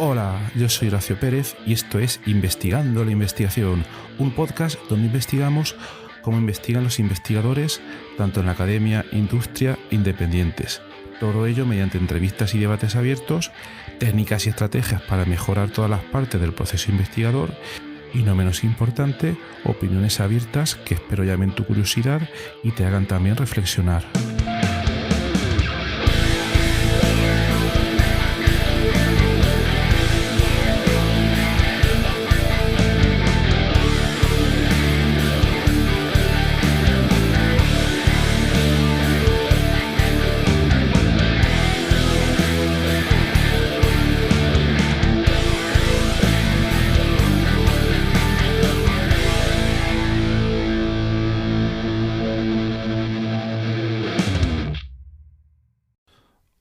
Hola, yo soy Horacio Pérez y esto es Investigando la Investigación, un podcast donde investigamos cómo investigan los investigadores, tanto en la academia, industria, independientes. Todo ello mediante entrevistas y debates abiertos, técnicas y estrategias para mejorar todas las partes del proceso investigador y, no menos importante, opiniones abiertas que espero llamen tu curiosidad y te hagan también reflexionar.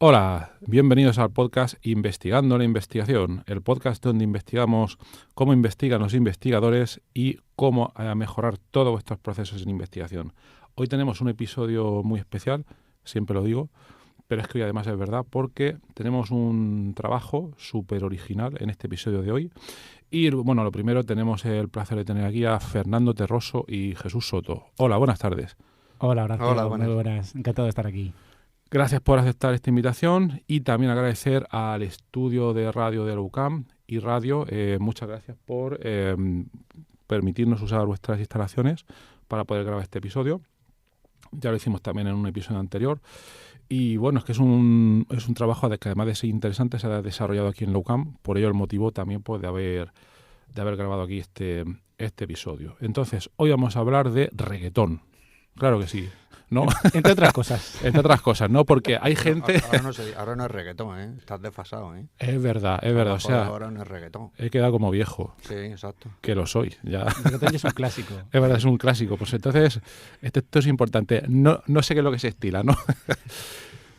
Hola, bienvenidos al podcast Investigando la Investigación, el podcast donde investigamos cómo investigan los investigadores y cómo mejorar todos vuestros procesos en investigación. Hoy tenemos un episodio muy especial, siempre lo digo, pero es que hoy además es verdad porque tenemos un trabajo súper original en este episodio de hoy. Y bueno, lo primero, tenemos el placer de tener aquí a Fernando Terroso y Jesús Soto. Hola, buenas tardes. Hola, Horacio. Hola, buenas. Muy buenas. Encantado de estar aquí. Gracias por aceptar esta invitación y también agradecer al estudio de radio de la UCAM y Radio. Muchas gracias por permitirnos usar vuestras instalaciones para poder grabar este episodio. Ya lo hicimos también en un episodio anterior. Y bueno, es que es un trabajo que además de ser interesante se ha desarrollado aquí en la UCAM. Por ello el motivo también pues, de haber grabado aquí este episodio. Entonces, hoy vamos a hablar de reggaetón. Claro que sí. ¿No? Entre otras cosas. Entre otras cosas, ¿no? Porque hay gente... Ahora no es reggaetón, ¿eh? Estás desfasado, ¿eh? Es verdad. O sea, ahora no es reggaetón. He quedado como viejo. Sí, exacto. Que lo soy, ya. El reggaetón es un clásico. Es verdad, es un clásico. Pues entonces, esto es importante. No sé qué es lo que se estila, ¿no?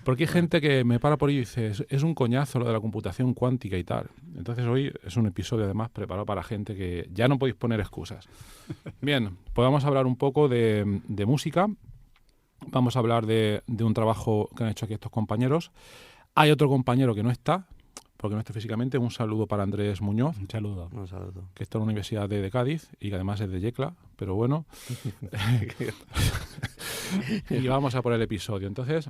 Porque hay gente que me para por ahí y dice, es un coñazo lo de la computación cuántica y tal. Entonces hoy es un episodio además preparado para gente que ya no podéis poner excusas. Bien, pues vamos a hablar un poco de música. Vamos a hablar de un trabajo que han hecho aquí estos compañeros. Hay otro compañero que no está, porque no está físicamente. Un saludo para Andrés Muñoz. Un saludo. Que está en la Universidad de Cádiz y que además es de Yecla, pero bueno. Y vamos a por el episodio. Entonces,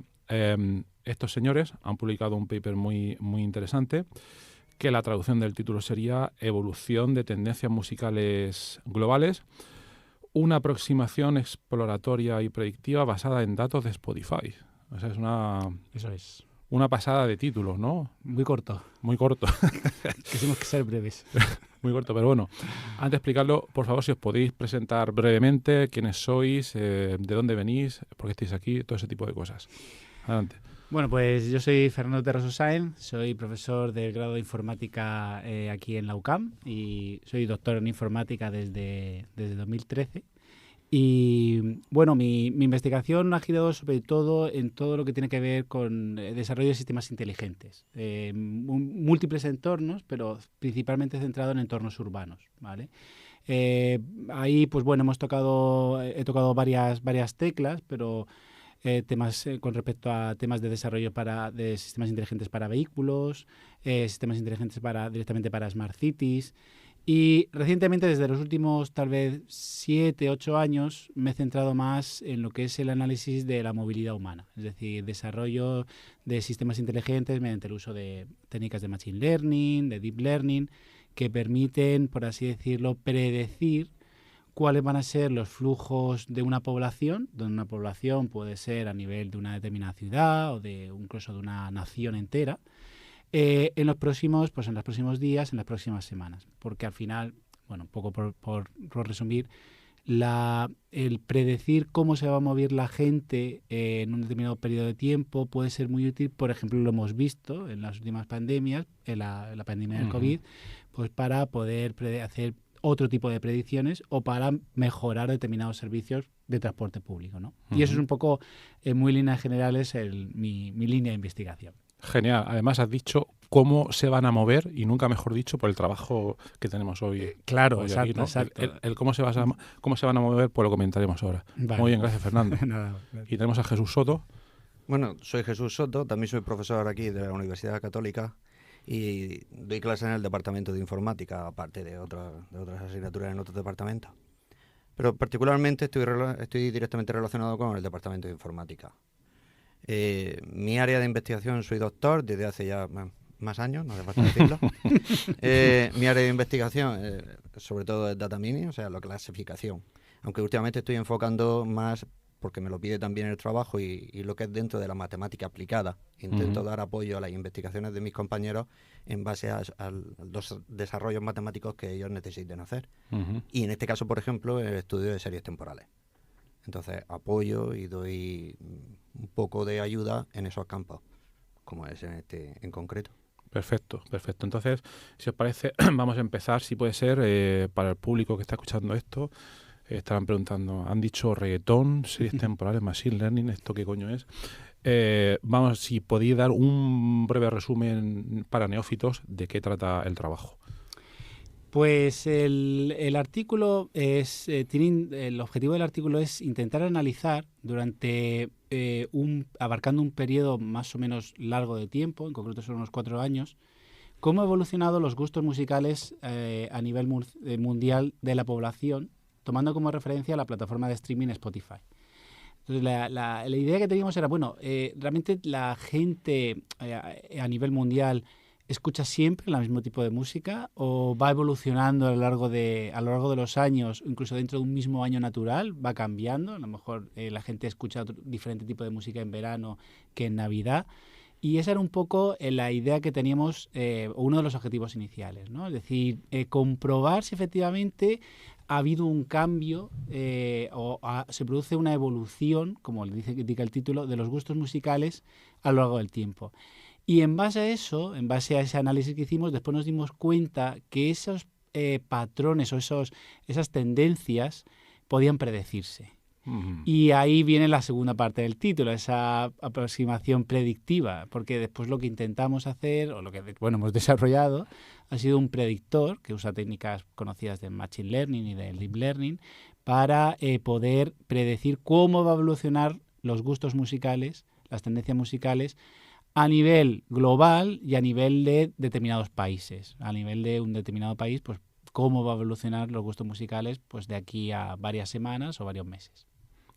estos señores han publicado un paper muy, muy interesante, que la traducción del título sería Evolución de tendencias musicales globales, una aproximación exploratoria y predictiva basada en datos de Spotify. O sea, Eso es. Una pasada de títulos, ¿no? Muy corto. Muy corto. Quisimos que ser breves. Muy corto, pero bueno. Antes de explicarlo, por favor, si os podéis presentar brevemente quiénes sois, de dónde venís, por qué estáis aquí, todo ese tipo de cosas. Adelante. Bueno, pues yo soy Fernando Terroso Sáenz, soy profesor del grado de informática aquí en la UCAM y soy doctor en informática desde 2013. Y bueno, mi investigación ha girado sobre todo en todo lo que tiene que ver con desarrollo de sistemas inteligentes, múltiples entornos, pero principalmente centrado en entornos urbanos, ¿vale? Ahí, pues bueno, he tocado varias teclas, pero temas con respecto a temas de desarrollo de sistemas inteligentes para vehículos, sistemas inteligentes directamente para smart cities. Y recientemente, desde los últimos tal vez 7, 8 años, me he centrado más en lo que es el análisis de la movilidad humana, es decir, desarrollo de sistemas inteligentes mediante el uso de técnicas de machine learning, de deep learning, que permiten, por así decirlo, predecir cuáles van a ser los flujos de una población, donde una población puede ser a nivel de una determinada ciudad o incluso de una nación entera, en los próximos días, en las próximas semanas. Porque al final, bueno, un poco por resumir, el predecir cómo se va a mover la gente en un determinado periodo de tiempo puede ser muy útil. Por ejemplo, lo hemos visto en las últimas pandemias, en la pandemia del COVID, pues para poder hacer otro tipo de predicciones o para mejorar determinados servicios de transporte público, ¿no? Y eso es un poco, muy líneas generales, mi línea de investigación. Genial. Además, has dicho cómo se van a mover, y nunca mejor dicho, por el trabajo que tenemos hoy. Claro, hoy exacto, aquí, ¿no? exacto. El cómo se van a mover, pues lo comentaremos ahora. Vale. Muy bien, gracias, Fernando. Nada. Y tenemos a Jesús Soto. Bueno, soy Jesús Soto, también soy profesor aquí de la Universidad Católica y doy clases en el departamento de informática, aparte de otras asignaturas en otros departamentos. Pero particularmente estoy directamente relacionado con el departamento de informática. Mi área de investigación, soy doctor desde hace ya más años, no hace falta decirlo. Mi área de investigación, sobre todo, es data mining, o sea, la clasificación. Aunque últimamente estoy enfocando más, porque me lo pide también el trabajo y lo que es dentro de la matemática aplicada. Intento dar apoyo a las investigaciones de mis compañeros en base a los desarrollos matemáticos que ellos necesiten hacer. Y en este caso, por ejemplo, el estudio de series temporales. Entonces, apoyo y doy un poco de ayuda en esos campos, como es en concreto. Perfecto, perfecto. Entonces, si os parece, vamos a empezar, si puede ser, para el público que está escuchando esto, estarán preguntando, han dicho reggaetón, series temporales, machine learning, ¿esto qué coño es? Vamos, si podéis dar un breve resumen para neófitos de qué trata el trabajo. Pues el artículo el objetivo del artículo es intentar analizar durante abarcando un periodo más o menos largo de tiempo, en concreto son unos 4 años, cómo han evolucionado los gustos musicales a nivel mundial de la población, tomando como referencia la plataforma de streaming Spotify. Entonces, la idea que teníamos era, realmente la gente a nivel mundial escucha siempre el mismo tipo de música o va evolucionando a lo largo de los años, incluso dentro de un mismo año natural, va cambiando. A lo mejor la gente escucha diferente tipo de música en verano que en Navidad. Y esa era un poco la idea que teníamos, uno de los objetivos iniciales, ¿no? Es decir, comprobar si efectivamente ha habido un cambio se produce una evolución, como le indica el título, de los gustos musicales a lo largo del tiempo. Y en base a eso, en base a ese análisis que hicimos, después nos dimos cuenta que esos patrones o esas tendencias podían predecirse. Y ahí viene la segunda parte del título, esa aproximación predictiva, porque después lo que intentamos hacer, o lo que hemos desarrollado, ha sido un predictor que usa técnicas conocidas de Machine Learning y de Deep Learning para poder predecir cómo va a evolucionar los gustos musicales, las tendencias musicales, a nivel global y a nivel de determinados países. A nivel de un determinado país, pues cómo va a evolucionar los gustos musicales pues de aquí a varias semanas o varios meses.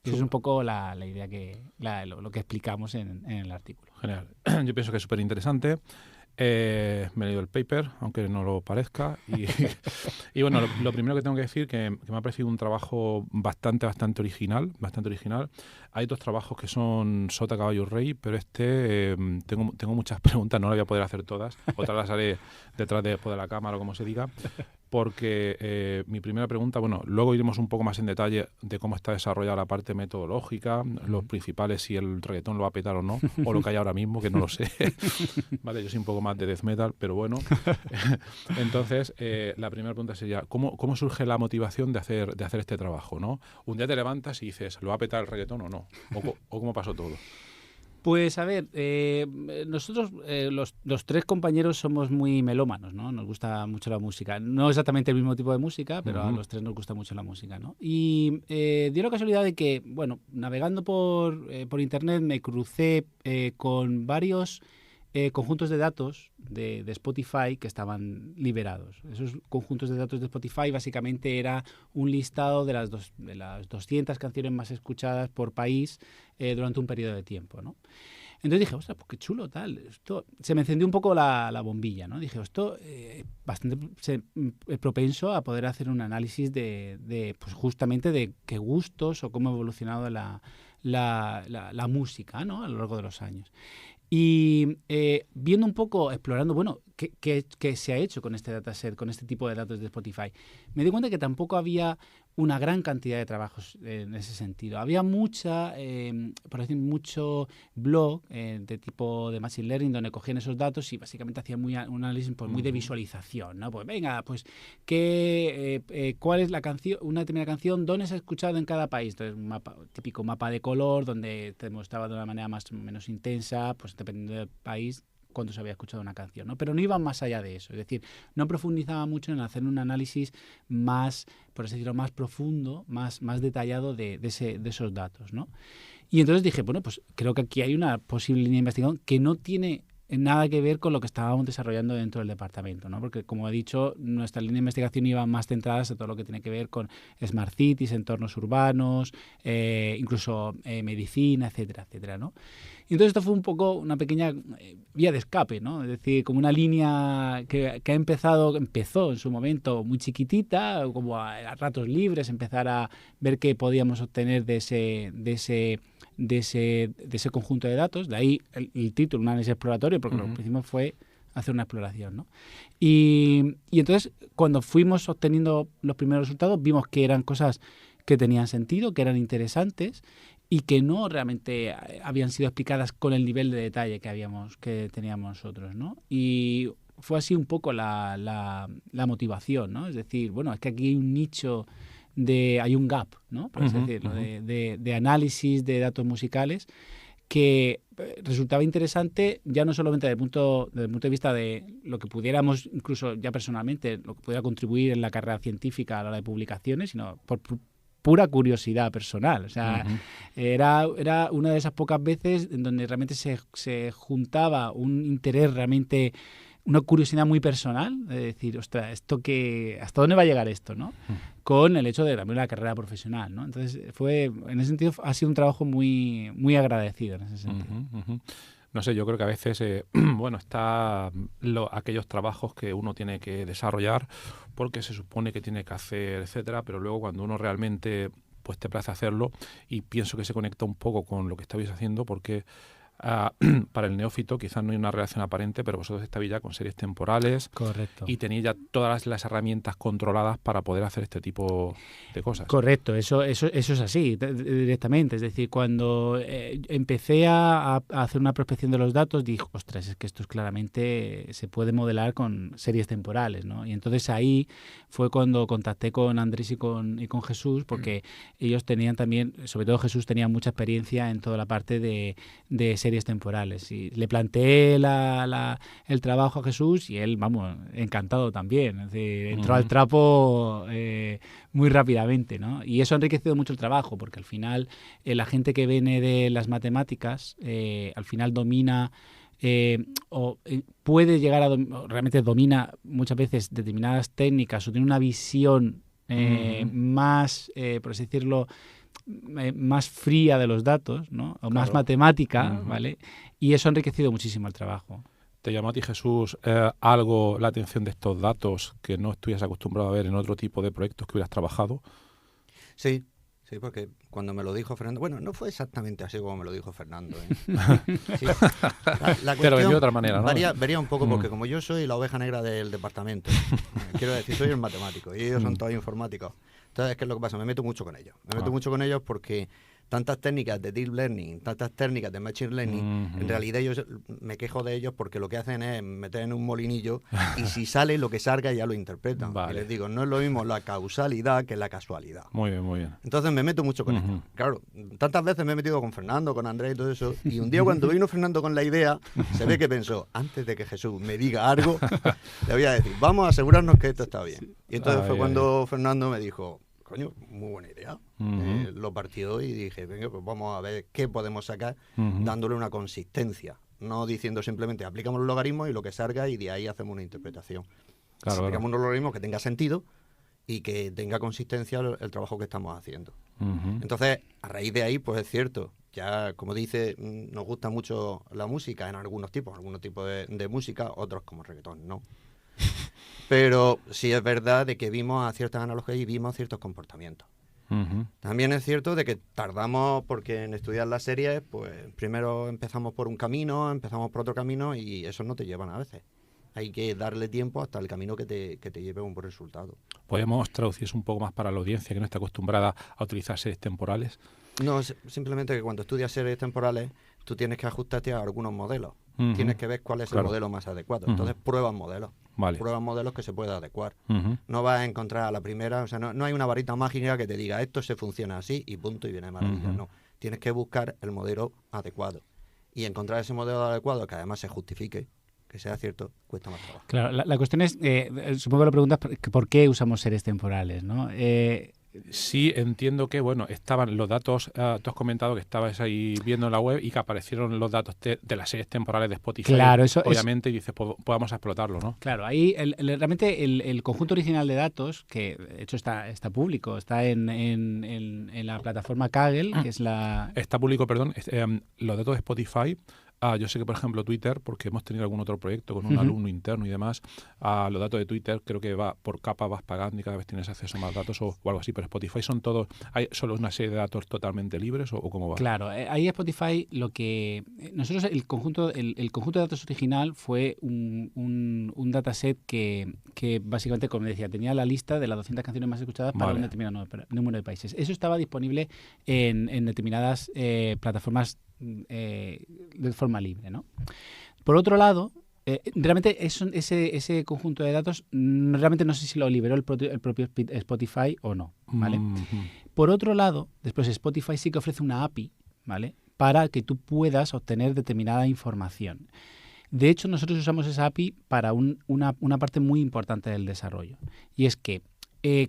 Eso es un poco la idea lo que explicamos en el artículo. Genial. Yo pienso que es súper interesante. Me he leído el paper, aunque no lo parezca. Y bueno, lo primero que tengo que decir que me ha parecido un trabajo bastante original. Hay otros trabajos que son sota, caballo, rey, pero tengo muchas preguntas, no las voy a poder hacer todas. Otras las haré detrás de la cámara o como se diga. Porque mi primera pregunta, luego iremos un poco más en detalle de cómo está desarrollada la parte metodológica, los principales, si el reggaetón lo va a petar o no, o lo que hay ahora mismo, que no lo sé. Vale, yo soy un poco más de death metal, pero bueno. Entonces, la primera pregunta sería, ¿cómo surge la motivación de hacer este trabajo, ¿no? Un día te levantas y dices, ¿lo va a petar el reggaetón o no? ¿O cómo pasó todo? Pues a ver, nosotros los 3 compañeros somos muy melómanos, ¿no? Nos gusta mucho la música. No exactamente el mismo tipo de música, pero a los 3 nos gusta mucho la música, ¿no? Y dio la casualidad de que, navegando por internet me crucé con varios conjuntos de datos de Spotify que estaban liberados. Esos conjuntos de datos de Spotify básicamente era un listado de las 200 canciones más escuchadas por país durante un periodo de tiempo, ¿no? Entonces dije, ostras, pues qué chulo, tal. Esto se me encendió un poco la bombilla, ¿no? Dije, esto bastante propenso a poder hacer un análisis pues justamente de qué gustos o cómo ha evolucionado la música, ¿no? A lo largo de los años. Y viendo un poco, explorando, qué se ha hecho con este dataset, con este tipo de datos de Spotify, me di cuenta que tampoco había una gran cantidad de trabajos en ese sentido. Había mucho blog de tipo de Machine Learning donde cogían esos datos y básicamente hacían un análisis muy de visualización, ¿no? Pues venga, pues ¿cuál es la canción, una determinada canción, dónde se ha escuchado en cada país? Entonces, un típico mapa de color donde te mostraba de una manera más o menos intensa, pues dependiendo del país, cuando se había escuchado una canción, ¿no? Pero no iban más allá de eso, es decir, no profundizaba mucho en hacer un análisis más, por así decirlo, más profundo, más detallado de esos datos, ¿no? Y entonces dije, pues creo que aquí hay una posible línea de investigación que no tiene nada que ver con lo que estábamos desarrollando dentro del departamento, ¿no? Porque, como he dicho, nuestra línea de investigación iba más centrada en todo lo que tiene que ver con smart cities, entornos urbanos, incluso medicina, etcétera, etcétera, ¿no? Y entonces esto fue un poco una pequeña vía de escape, ¿no? Es decir, como una línea que empezó en su momento muy chiquitita, como a ratos libres, empezar a ver qué podíamos obtener de ese conjunto de datos. De ahí el título, un análisis exploratorio, porque lo que hicimos fue hacer una exploración, ¿no? Y entonces, cuando fuimos obteniendo los primeros resultados, vimos que eran cosas que tenían sentido, que eran interesantes y que no realmente habían sido explicadas con el nivel de detalle que teníamos nosotros, ¿no? Y fue así un poco la motivación, ¿no? Es decir, bueno, es que aquí hay un nicho hay un gap, ¿no? Por así decirlo, de análisis de datos musicales que resultaba interesante ya no solamente desde el punto de vista de lo que pudiéramos, incluso ya personalmente, lo que pudiera contribuir en la carrera científica a la hora de publicaciones, sino por pura curiosidad personal. O sea, era una de esas pocas veces en donde realmente se juntaba un interés realmente, una curiosidad muy personal, de decir, ostras, ¿hasta dónde va a llegar esto, no? Con el hecho de también la carrera profesional, ¿no? Entonces, en ese sentido, ha sido un trabajo muy, muy agradecido en ese sentido. No sé, yo creo que a veces, aquellos trabajos que uno tiene que desarrollar porque se supone que tiene que hacer, etcétera, pero luego cuando uno realmente pues te place hacerlo, y pienso que se conecta un poco con lo que estabais haciendo, porque para el neófito quizás no hay una relación aparente, pero vosotros estabais ya con series temporales. Correcto. Y tenéis ya todas las herramientas controladas para poder hacer este tipo de cosas. Correcto, eso es así, directamente. Es decir, cuando empecé a hacer una prospección de los datos, dije, ostras, es que esto claramente se puede modelar con series temporales, ¿no? Y entonces ahí fue cuando contacté con Andrés y con Jesús, porque ellos tenían también, sobre todo Jesús tenía mucha experiencia en toda la parte de series temporales. Y le planteé el trabajo a Jesús y él, vamos, encantado también. Es decir, entró al trapo muy rápidamente, ¿no? Y eso ha enriquecido mucho el trabajo, porque al final la gente que viene de las matemáticas al final domina puede llegar a realmente domina muchas veces determinadas técnicas o tiene una visión más, por así decirlo, más fría de los datos, ¿no? O más matemática, ¿vale? Y eso ha enriquecido muchísimo el trabajo. ¿Te llamó a ti, Jesús, algo la atención de estos datos que no estuvieras acostumbrado a ver en otro tipo de proyectos que hubieras trabajado? Sí, porque cuando me lo dijo Fernando, bueno, no fue exactamente así como me lo dijo Fernando. Sí. La pero de otra manera, ¿no? Varía un poco, porque como yo soy la oveja negra del departamento, quiero decir, soy el matemático y ellos son todos informáticos. Entonces, ¿qué es lo que pasa? Me meto mucho con ellos. Me meto mucho con ellos porque tantas técnicas de deep learning, tantas técnicas de machine learning, en realidad yo me quejo de ellos porque lo que hacen es meter en un molinillo y si sale lo que salga ya lo interpretan. Vale. Y les digo, no es lo mismo la causalidad que la casualidad. Muy bien, muy bien. Entonces me meto mucho con ellos. Claro, tantas veces me he metido con Fernando, con Andrés y todo eso, y un día cuando vino Fernando con la idea, se ve que pensó, antes de que Jesús me diga algo, le voy a decir, vamos a asegurarnos que esto está bien. Y entonces fue cuando Fernando me dijo, coño, muy buena idea. Lo partió y dije, venga, pues vamos a ver qué podemos sacar dándole una consistencia. No diciendo simplemente aplicamos los logaritmos y lo que salga y de ahí hacemos una interpretación. Claro, aplicamos unos logaritmos que tenga sentido y que tenga consistencia el trabajo que estamos haciendo. Entonces, a raíz de ahí, pues es cierto, ya como dice, nos gusta mucho la música en algunos tipos de música, otros como reggaetón, ¿no? Pero sí es verdad de que vimos a ciertas analogías y vimos ciertos comportamientos. También es cierto de que tardamos, porque en estudiar las series, pues primero empezamos por un camino, empezamos por otro camino y eso no te llevan a veces. Hay que darle tiempo hasta el camino que te lleve a un buen resultado. ¿Podemos traducir eso un poco más para la audiencia que no está acostumbrada a utilizar series temporales? No, simplemente que cuando estudias series temporales, tú tienes que ajustarte a algunos modelos. Tienes que ver cuál es el modelo más adecuado. Entonces pruebas modelos. Vale. Pruebas modelos que se pueda adecuar. No vas a encontrar a la primera, o sea, no hay una varita mágica que te diga esto se funciona así y punto y viene maravilla. No, tienes que buscar el modelo adecuado. Y encontrar ese modelo adecuado que además se justifique, que sea cierto, cuesta más trabajo. Claro, la cuestión es, supongo que la pregunta es por qué usamos series temporales, ¿no? Sí, entiendo que, bueno, estaban los datos, tú has comentado que estabas ahí viendo en la web y que aparecieron los datos de las series temporales de Spotify, Claro, eso obviamente, y dices, pues vamos a explotarlo, ¿no? Claro, ahí realmente el conjunto original de datos, que de hecho está público, está en la plataforma Kaggle, que es la... Está público, perdón, los datos de Spotify. Yo sé que, por ejemplo, Twitter, porque hemos tenido algún otro proyecto con un alumno interno y demás, los datos de Twitter creo que va por capa, vas pagando y cada vez tienes acceso a más datos o algo así, pero Spotify son todos, ¿hay solo una serie de datos totalmente libres o cómo va? Claro, ahí Spotify lo que... Nosotros el conjunto de datos original fue un dataset que básicamente, como decía, tenía la lista de las 200 canciones más escuchadas para un determinado número de países. Eso estaba disponible en determinadas plataformas de forma libre, ¿no? Por otro lado, realmente ese conjunto de datos realmente no sé si lo liberó el propio Spotify o no, ¿vale? Por otro lado, después Spotify sí que ofrece una API, ¿vale? Para que tú puedas obtener determinada información. De hecho, nosotros usamos esa API para una parte muy importante del desarrollo. Y es que,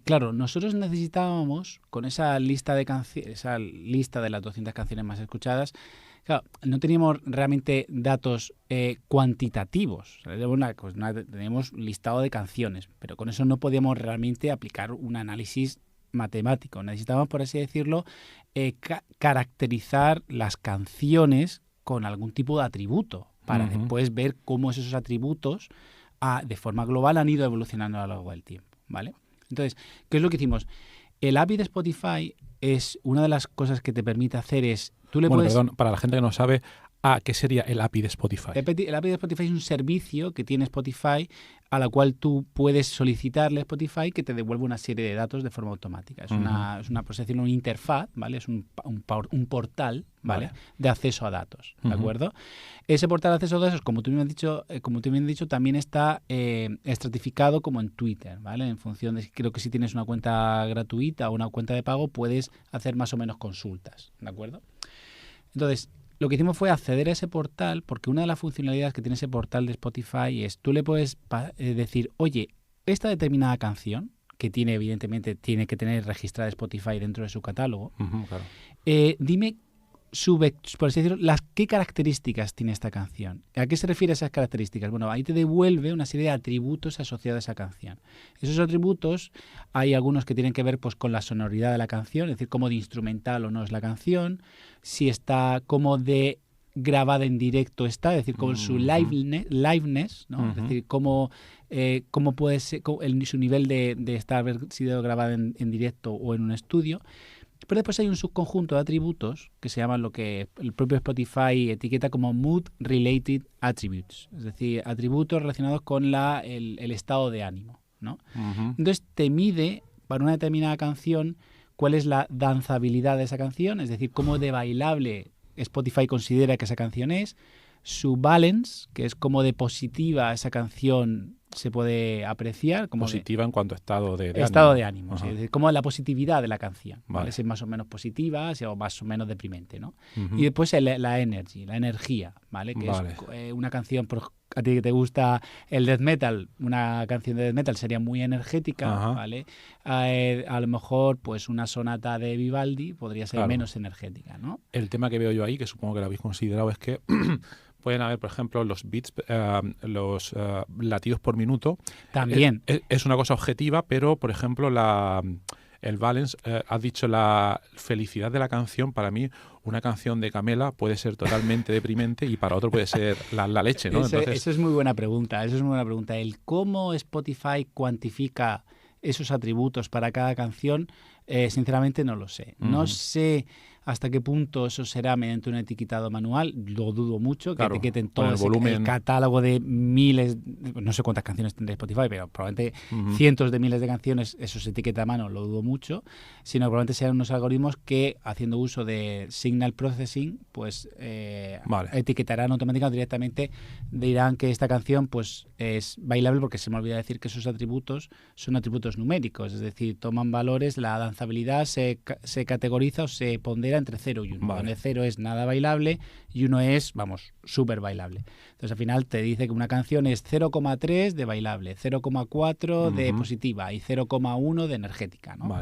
claro, nosotros necesitábamos, con esa lista de las 200 canciones más escuchadas, claro, no teníamos realmente datos cuantitativos. Teníamos listado de canciones, pero con eso no podíamos realmente aplicar un análisis matemático. Necesitábamos, por así decirlo, caracterizar las canciones con algún tipo de atributo para después ver cómo esos atributos de forma global han ido evolucionando a lo largo del tiempo, ¿vale? Entonces, ¿qué es lo que hicimos? El API de Spotify es una de las cosas que te permite hacer es... Perdón, para la gente que no sabe, ¿qué sería el API de Spotify? El API de Spotify es un servicio que tiene Spotify a la cual tú puedes solicitarle a Spotify que te devuelva una serie de datos de forma automática. Es una por así decirlo, una interfaz, ¿vale? Es un portal, ¿vale? De acceso a datos, ¿de acuerdo? Ese portal de acceso a datos, como tú me has dicho, también está estratificado como en Twitter, ¿vale? En función de, creo que si tienes una cuenta gratuita o una cuenta de pago, puedes hacer más o menos consultas, ¿de acuerdo? Entonces, lo que hicimos fue acceder a ese portal, porque una de las funcionalidades que tiene ese portal de Spotify es, tú le puedes decir, oye, esta determinada canción, que evidentemente tiene que tener registrada Spotify dentro de su catálogo, claro. Dime, por así decirlo, qué características tiene esta canción. ¿A qué se refiere esas características? Bueno, ahí te devuelve una serie de atributos asociados a esa canción. Esos atributos, hay algunos que tienen que ver pues, con la sonoridad de la canción, es decir, cómo de instrumental o no es la canción, si está, cómo de grabada en directo está, es decir, con su liveness, ¿no? Es decir, cómo puede ser su nivel de haber sido grabada en directo o en un estudio. Pero después hay un subconjunto de atributos que se llaman lo que el propio Spotify etiqueta como Mood Related Attributes, es decir, atributos relacionados con el estado de ánimo, ¿no? Entonces te mide para una determinada canción cuál es la danzabilidad de esa canción, es decir, cómo de bailable Spotify considera que esa canción es, su balance, que es cómo de positiva esa canción se puede apreciar. Como positiva en cuanto a estado de ánimo. ¿Sí? Es decir, como la positividad de la canción. ¿Vale? Si es más o menos positiva o más o menos deprimente, ¿no? Y después la energía, ¿vale? Que es una canción, a ti que te gusta el death metal, una canción de death metal sería muy energética, ¿vale? A lo mejor, pues una sonata de Vivaldi podría ser menos energética, ¿no? El tema que veo yo ahí, que supongo que lo habéis considerado, es que pueden haber, por ejemplo, los beats, los latidos por minuto. También. Es una cosa objetiva, pero, por ejemplo, el balance, has dicho la felicidad de la canción. Para mí, una canción de Camela puede ser totalmente deprimente y para otro puede ser la leche, ¿no? Eso es muy buena pregunta. El cómo Spotify cuantifica esos atributos para cada canción, sinceramente no lo sé. No sé hasta qué punto eso será mediante un etiquetado manual. Lo dudo mucho, que etiqueten todo el catálogo de miles, no sé cuántas canciones tendrá Spotify, pero probablemente cientos de miles de canciones, eso se etiqueta a mano, lo dudo mucho, sino que probablemente sean unos algoritmos que, haciendo uso de signal processing, pues etiquetarán automáticamente directamente, dirán que esta canción pues es bailable, porque se me olvida decir que esos atributos son atributos numéricos, es decir, toman valores, la danzabilidad se categoriza o se pondera entre 0 y 1, donde 0 es nada bailable y 1 es, súper bailable. Entonces al final te dice que una canción es 0,3 de bailable, 0,4 de positiva y 0,1 de energética, ¿no?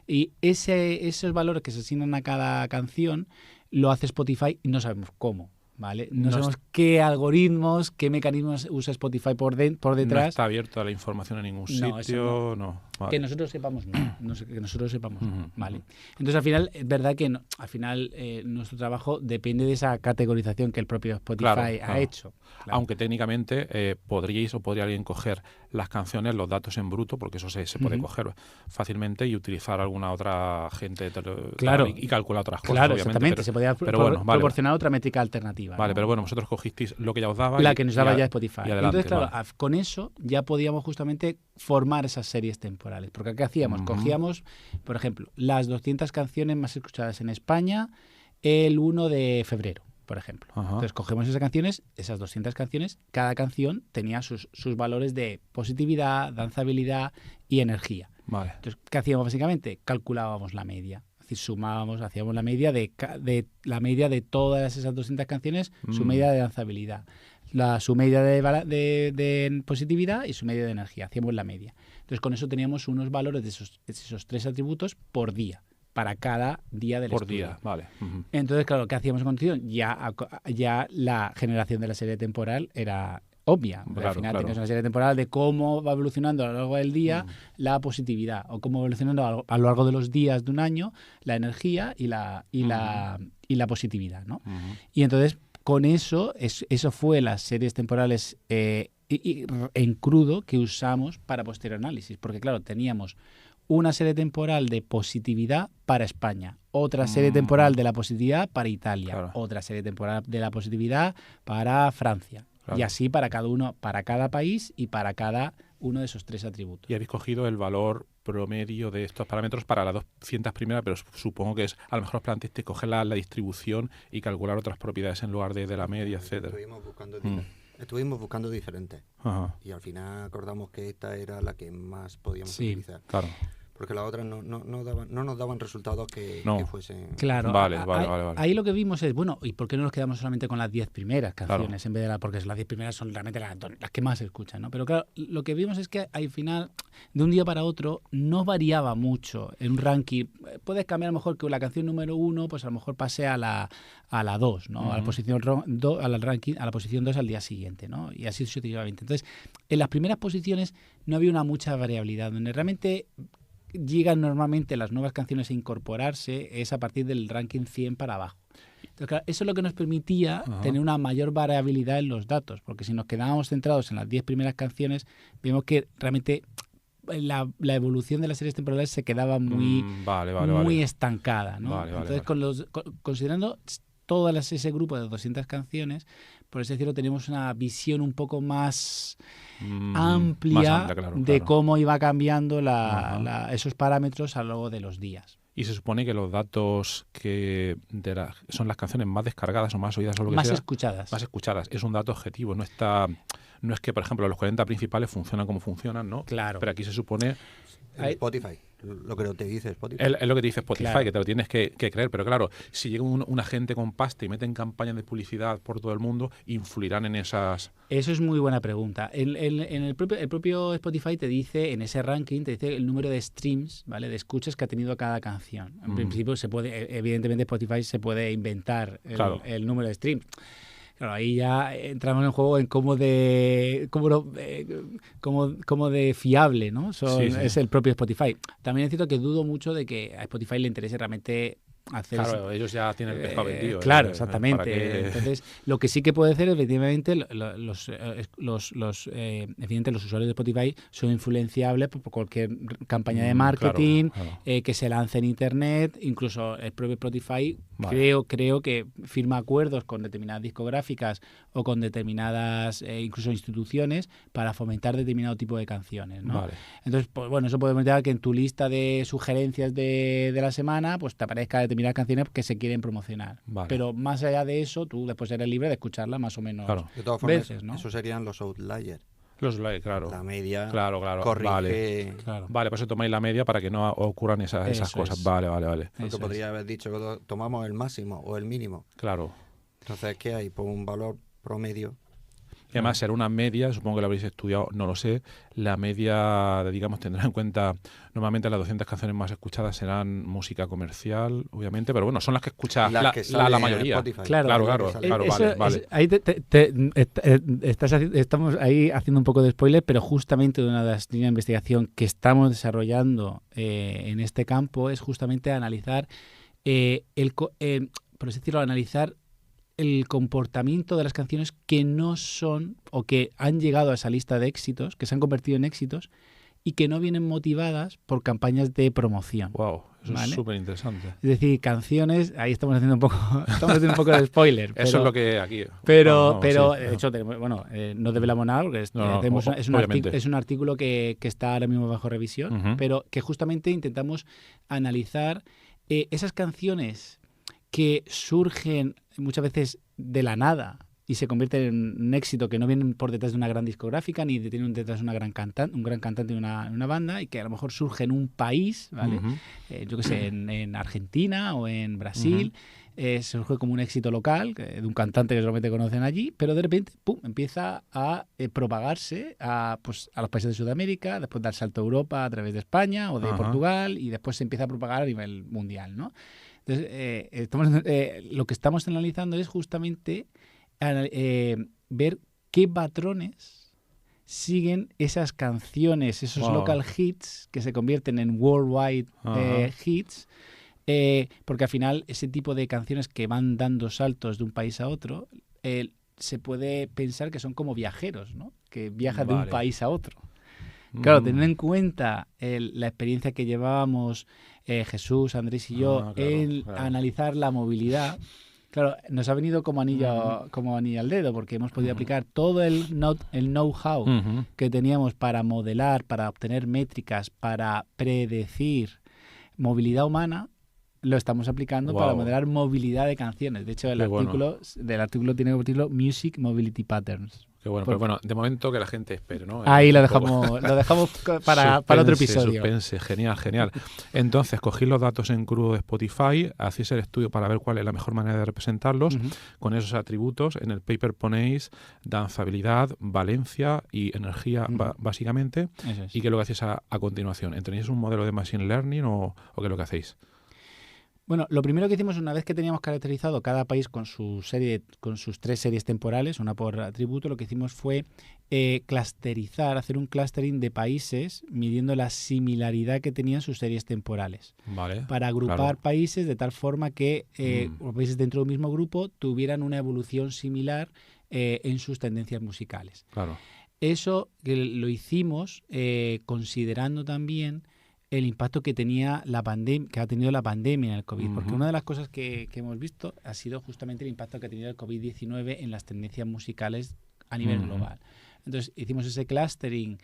Y esos valores que se asignan a cada canción lo hace Spotify y no sabemos cómo. ¿Vale? No sabemos qué algoritmos, qué mecanismos usa Spotify por detrás. No está abierto a la información en ningún sitio. No. Vale. Que nosotros sepamos, que nosotros sepamos, ¿vale? Entonces, al final, es verdad que al final nuestro trabajo depende de esa categorización que el propio Spotify ha hecho. Claro. Aunque técnicamente podría alguien coger las canciones, los datos en bruto, porque eso se puede coger fácilmente y utilizar alguna otra gente y calcular otras cosas. Claro, obviamente, exactamente. Se podía proporcionar otra métrica alternativa. Vale, ¿no? pero bueno, vosotros cogisteis lo que ya os daba. La que nos daba ya Spotify. Y adelante, entonces, claro, con eso ya podíamos justamente formar esas series temporales. Porque ¿qué hacíamos? Cogíamos, por ejemplo, las 200 canciones más escuchadas en España el 1 de febrero, por ejemplo. Entonces cogemos esas 200 canciones, cada canción tenía sus valores de positividad, danzabilidad y energía. Vale. Entonces, ¿qué hacíamos básicamente? Calculábamos la media. Es decir, sumábamos, hacíamos la media de todas esas 200 canciones, su media de danzabilidad, su media de positividad y su media de energía. Hacíamos la media. Entonces, con eso teníamos unos valores de esos 3 atributos por día, para cada día del estudio. Por día, vale. Entonces, claro, ¿qué hacíamos a continuación? Ya la generación de la serie temporal era obvia. Al final tenías una serie temporal de cómo va evolucionando a lo largo del día la positividad, o cómo va evolucionando a lo largo de los días de un año la energía y la positividad, ¿no? Y entonces, con eso fue las series temporales en crudo que usamos para posterior análisis, porque claro, teníamos una serie temporal de positividad para España, otra serie temporal de la positividad para Italia, otra serie temporal de la positividad para Francia, y así para cada país y para cada uno de esos 3 atributos. Y habéis cogido el valor promedio de estos parámetros para las 200 primeras, pero supongo que es, a lo mejor os planteaste coger la distribución y calcular otras propiedades en lugar de la media, etcétera. Estuvimos buscando diferentes y al final acordamos que esta era la que más podíamos utilizar. Claro. Porque las otras no nos daban resultados que fuesen... Claro. Vale. Ahí lo que vimos es, bueno, ¿y por qué no nos quedamos solamente con las 10 primeras canciones en vez de porque las 10 primeras son realmente las que más se escuchan, ¿no? Pero claro, lo que vimos es que al final, de un día para otro, no variaba mucho en un ranking. Puedes cambiar a lo mejor que la canción número 1, pues a lo mejor pase a la 2, ¿no? A la posición 2, al ranking, a la posición 2 al día siguiente, ¿no? Y así sucesivamente. Entonces, en las primeras posiciones no había mucha variabilidad, donde realmente llegan normalmente las nuevas canciones a incorporarse es a partir del ranking 100 para abajo. Entonces, claro, eso es lo que nos permitía tener una mayor variabilidad en los datos, porque si nos quedábamos centrados en las 10 primeras canciones, vemos que realmente la evolución de las series temporales se quedaba muy estancada, ¿no? Entonces, considerando ese grupo de 200 canciones, por así decirlo, tenemos una visión un poco más amplia, de cómo iba cambiando esos parámetros a lo largo de los días. Y se supone que los datos son las canciones más descargadas o más oídas o lo que sea. Más escuchadas. Es un dato objetivo. No es que, por ejemplo, los 40 principales funcionan como funcionan, ¿no? Claro. Pero aquí se supone... Spotify, lo que te dice Spotify. Es lo que te dice Spotify, que te lo tienes que creer. Pero claro, si llega un agente con pasta y meten campañas de publicidad por todo el mundo, influirán en esas... Eso es muy buena pregunta. El propio Spotify te dice, en ese ranking, te dice el número de streams, ¿vale? De escuchas que ha tenido cada canción. En principio, evidentemente Spotify se puede inventar el número de streams. Claro, ahí ya entramos en juego en cómo de fiable, ¿no? Es el propio Spotify. También es cierto que dudo mucho de que a Spotify le interese realmente hacer Claro, ellos ya tienen el pescado vendido. Claro, exactamente. Entonces, lo que sí que puede hacer, efectivamente, los usuarios de Spotify son influenciables por cualquier campaña de marketing que se lance en Internet. Incluso el propio Spotify creo que firma acuerdos con determinadas discográficas o con determinadas incluso instituciones para fomentar determinado tipo de canciones, ¿no? Entonces, pues, bueno, eso puede meter que en tu lista de sugerencias de la semana pues te aparezca determinadas canciones que se quieren promocionar. Pero más allá de eso, tú después eres libre de escucharla más o menos de todas formas, veces, ¿no? Esos serían los outliers. Claro. La media corrige. Vale, pues tomáis la media para que no ocurran esas cosas. Vale. Porque podría haber dicho que tomamos el máximo o el mínimo. Claro. Entonces, ¿qué hay? Pues un valor promedio. Y además será una media, supongo que lo habréis estudiado, no lo sé, la media, digamos, tendrá en cuenta, normalmente las 200 canciones más escuchadas serán música comercial, obviamente, pero bueno, son las que escucha Las que la salen en mayoría. Spotify. Claro, vale. Ahí estamos ahí haciendo un poco de spoiler, pero justamente una de las líneas de investigación que estamos desarrollando en este campo es justamente analizar por así decirlo, analizar el comportamiento de las canciones que no son o que han llegado a esa lista de éxitos, que se han convertido en éxitos y que no vienen motivadas por campañas de promoción. Wow, eso ¿vale? es súper interesante. Es decir, canciones, ahí estamos haciendo un poco de spoiler. Eso es lo que aquí... Pero, sí. de hecho, no develamos nada porque es un artículo que está ahora mismo bajo revisión, pero que justamente intentamos analizar esas canciones que surgen muchas veces de la nada y se convierten en un éxito, que no vienen por detrás de una gran discográfica ni tienen detrás de un gran cantante de una banda, y que a lo mejor surge en un país, ¿vale? Yo qué sé, en Argentina o en Brasil, surge como un éxito local de un cantante que solamente conocen allí, pero de repente ¡pum!, empieza a propagarse a los países de Sudamérica, después dar salto a Europa a través de España o de Portugal, y después se empieza a propagar a nivel mundial, ¿no? Entonces, lo que estamos analizando es justamente ver qué patrones siguen esas canciones, esos local hits que se convierten en worldwide hits, porque al final ese tipo de canciones que van dando saltos de un país a otro, se puede pensar que son como viajeros, ¿no? Que viajan de un país a otro. Claro, teniendo en cuenta la experiencia que llevábamos Jesús, Andrés y yo analizar la movilidad, claro, nos ha venido como anillo al dedo, porque hemos podido aplicar todo el know-how que teníamos para modelar, para obtener métricas, para predecir movilidad humana, lo estamos aplicando para modelar movilidad de canciones. De hecho, del artículo tiene como título Music Mobility Patterns. Qué bueno, pero bueno, de momento que la gente espere, ¿no? Ahí lo dejamos para otro episodio. Suspense, genial. Entonces, cogéis los datos en crudo de Spotify, hacéis el estudio para ver cuál es la mejor manera de representarlos. Con esos atributos, en el paper ponéis danzabilidad, valencia y energía, básicamente. ¿Y qué es lo que hacéis a continuación? ¿Tenéis un modelo de machine learning o qué es lo que hacéis? Bueno, lo primero que hicimos, una vez que teníamos caracterizado cada país con sus 3 series temporales, una por atributo, lo que hicimos fue hacer un clustering de países midiendo la similaridad que tenían sus series temporales. Vale, para agrupar países de tal forma que los países dentro de un mismo grupo tuvieran una evolución similar en sus tendencias musicales. Claro. Eso lo hicimos considerando también el impacto que tenía que ha tenido la pandemia en el COVID, porque una de las cosas que hemos visto ha sido justamente el impacto que ha tenido el COVID-19 en las tendencias musicales a nivel global. Entonces hicimos ese clustering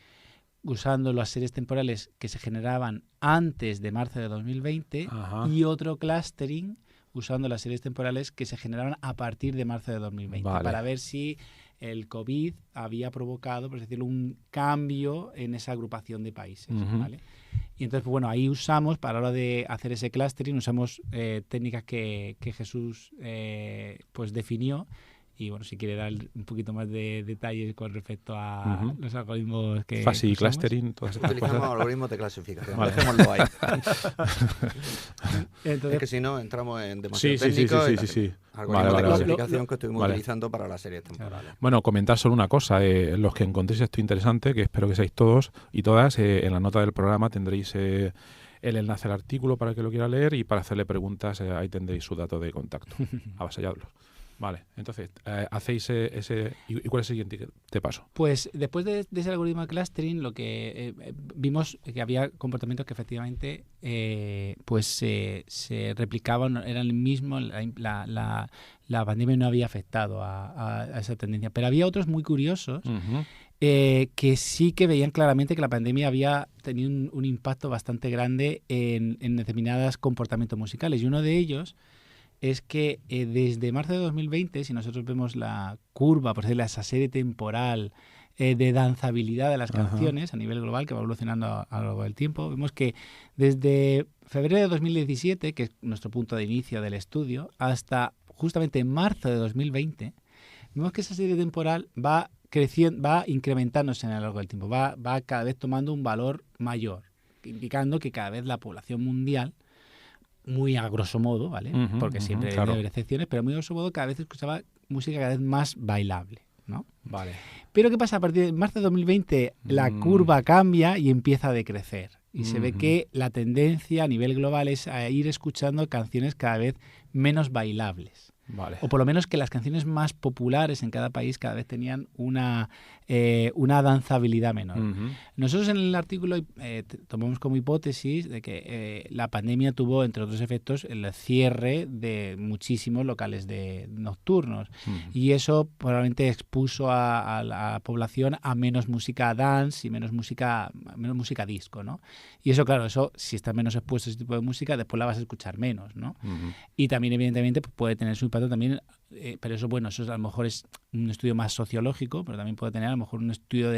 usando las series temporales que se generaban antes de marzo de 2020 y otro clustering usando las series temporales que se generaron a partir de marzo de 2020 para ver si el COVID había provocado, por decirlo, un cambio en esa agrupación de países, ¿vale? Y entonces, bueno, ahí usamos, para la hora de hacer ese clustering, usamos técnicas que Jesús pues definió. Y bueno, si quiere dar un poquito más de detalles con respecto a los algoritmos que Fuzzy usamos. clustering, todas estas Utilizamos cosas. algoritmos de clasificación. Vale. Dejémoslo ahí. Entonces, es que si no, entramos en demasiado Sí. algoritmos de Vale. clasificación que estuvimos utilizando para las series temporales. Bueno, comentar solo una cosa. Los que encontréis esto interesante, que espero que seáis todos y todas, en la nota del programa tendréis el enlace al artículo para el que lo quiera leer, y para hacerle preguntas ahí tendréis su dato de contacto. Avasalladlos. Vale, entonces, hacéis ese... ¿Y cuál es el siguiente paso? Pues después de ese algoritmo de clustering, lo que vimos que había comportamientos que efectivamente se replicaban, eran el mismo, la pandemia no había afectado a esa tendencia. Pero había otros muy curiosos que sí que veían claramente que la pandemia había tenido un impacto bastante grande en determinados comportamientos musicales. Y uno de ellos es que desde marzo de 2020, si nosotros vemos la curva, por decirlo, esa serie temporal de danzabilidad de las canciones a nivel global, que va evolucionando a lo largo del tiempo, vemos que desde febrero de 2017, que es nuestro punto de inicio del estudio, hasta justamente marzo de 2020, vemos que esa serie temporal va creciendo, va incrementándose a lo largo del tiempo, va cada vez tomando un valor mayor, indicando que cada vez la población mundial, muy a grosso modo, ¿vale? Porque siempre debe haber excepciones, pero muy a grosso modo cada vez escuchaba música cada vez más bailable, ¿no? Vale. Pero ¿qué pasa? A partir de marzo de 2020 la curva cambia y empieza a decrecer. Y se ve que la tendencia a nivel global es a ir escuchando canciones cada vez menos bailables. Vale. O por lo menos que las canciones más populares en cada país cada vez tenían una danzabilidad menor. Nosotros en el artículo tomamos como hipótesis de que la pandemia tuvo, entre otros efectos, el cierre de muchísimos locales nocturnos. Y eso probablemente expuso a la población a menos música dance y menos música disco, ¿no? Y eso, claro, si estás menos expuesto a ese tipo de música, después la vas a escuchar menos, ¿no? Y también, evidentemente, pues, puede tener su impacto también, pero eso, bueno, eso a lo mejor es un estudio más sociológico, pero también puede tener a lo mejor un estudio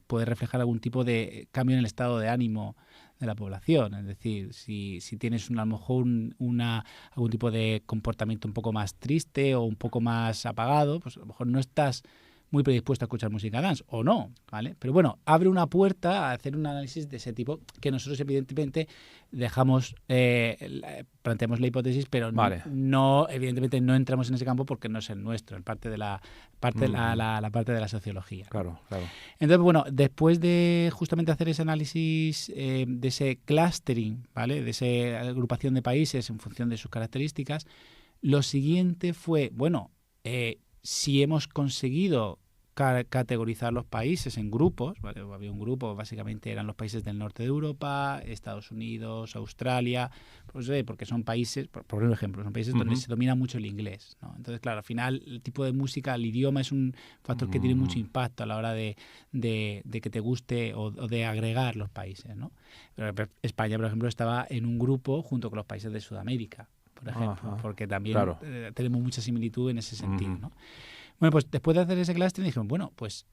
puede reflejar algún tipo de cambio en el estado de ánimo de la población. Es decir, si tienes a lo mejor algún tipo de comportamiento un poco más triste o un poco más apagado, pues a lo mejor no estás muy predispuesto a escuchar música dance, o no, ¿vale? Pero bueno, abre una puerta a hacer un análisis de ese tipo que nosotros evidentemente planteamos la hipótesis, pero evidentemente no entramos en ese campo porque no es el nuestro, en parte de la parte de la sociología. Claro. Entonces, bueno, después de justamente hacer ese análisis de ese clustering, ¿vale? De esa agrupación de países en función de sus características, lo siguiente fue, bueno, si hemos conseguido categorizar los países en grupos, ¿vale? Había un grupo, básicamente eran los países del norte de Europa, Estados Unidos, Australia, pues, porque son países, por ejemplo, son países donde se domina mucho el inglés, ¿no? Entonces, claro, al final el tipo de música, el idioma es un factor que tiene mucho impacto a la hora de que te guste o de agregar los países, ¿no? Pero España, por ejemplo, estaba en un grupo junto con los países de Sudamérica, por ejemplo, porque también tenemos mucha similitud en ese sentido, ¿no? Bueno, pues después de hacer ese cluster dijeron, bueno, pues,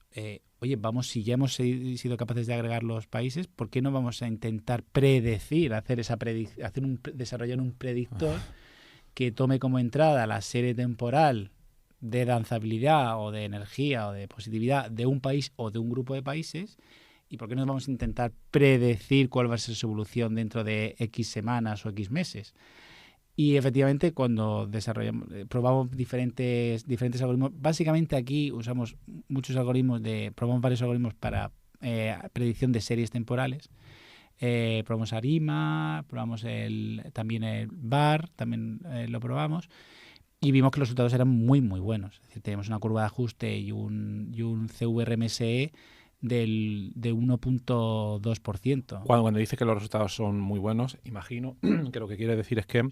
oye, si ya hemos sido capaces de agregar los países, ¿por qué no vamos a intentar predecir, desarrollar un predictor que tome como entrada la serie temporal de danzabilidad o de energía o de positividad de un país o de un grupo de países? ¿Y por qué no vamos a intentar predecir cuál va a ser su evolución dentro de X semanas o X meses? Y efectivamente, cuando probamos diferentes algoritmos, básicamente aquí usamos probamos varios algoritmos para predicción de series temporales. Probamos ARIMA, probamos también el VAR, también lo probamos, y vimos que los resultados eran muy, muy buenos. Es decir, tenemos una curva de ajuste y un CVRMSE de 1.2%. Cuando dice que los resultados son muy buenos, imagino que lo que quiere decir es que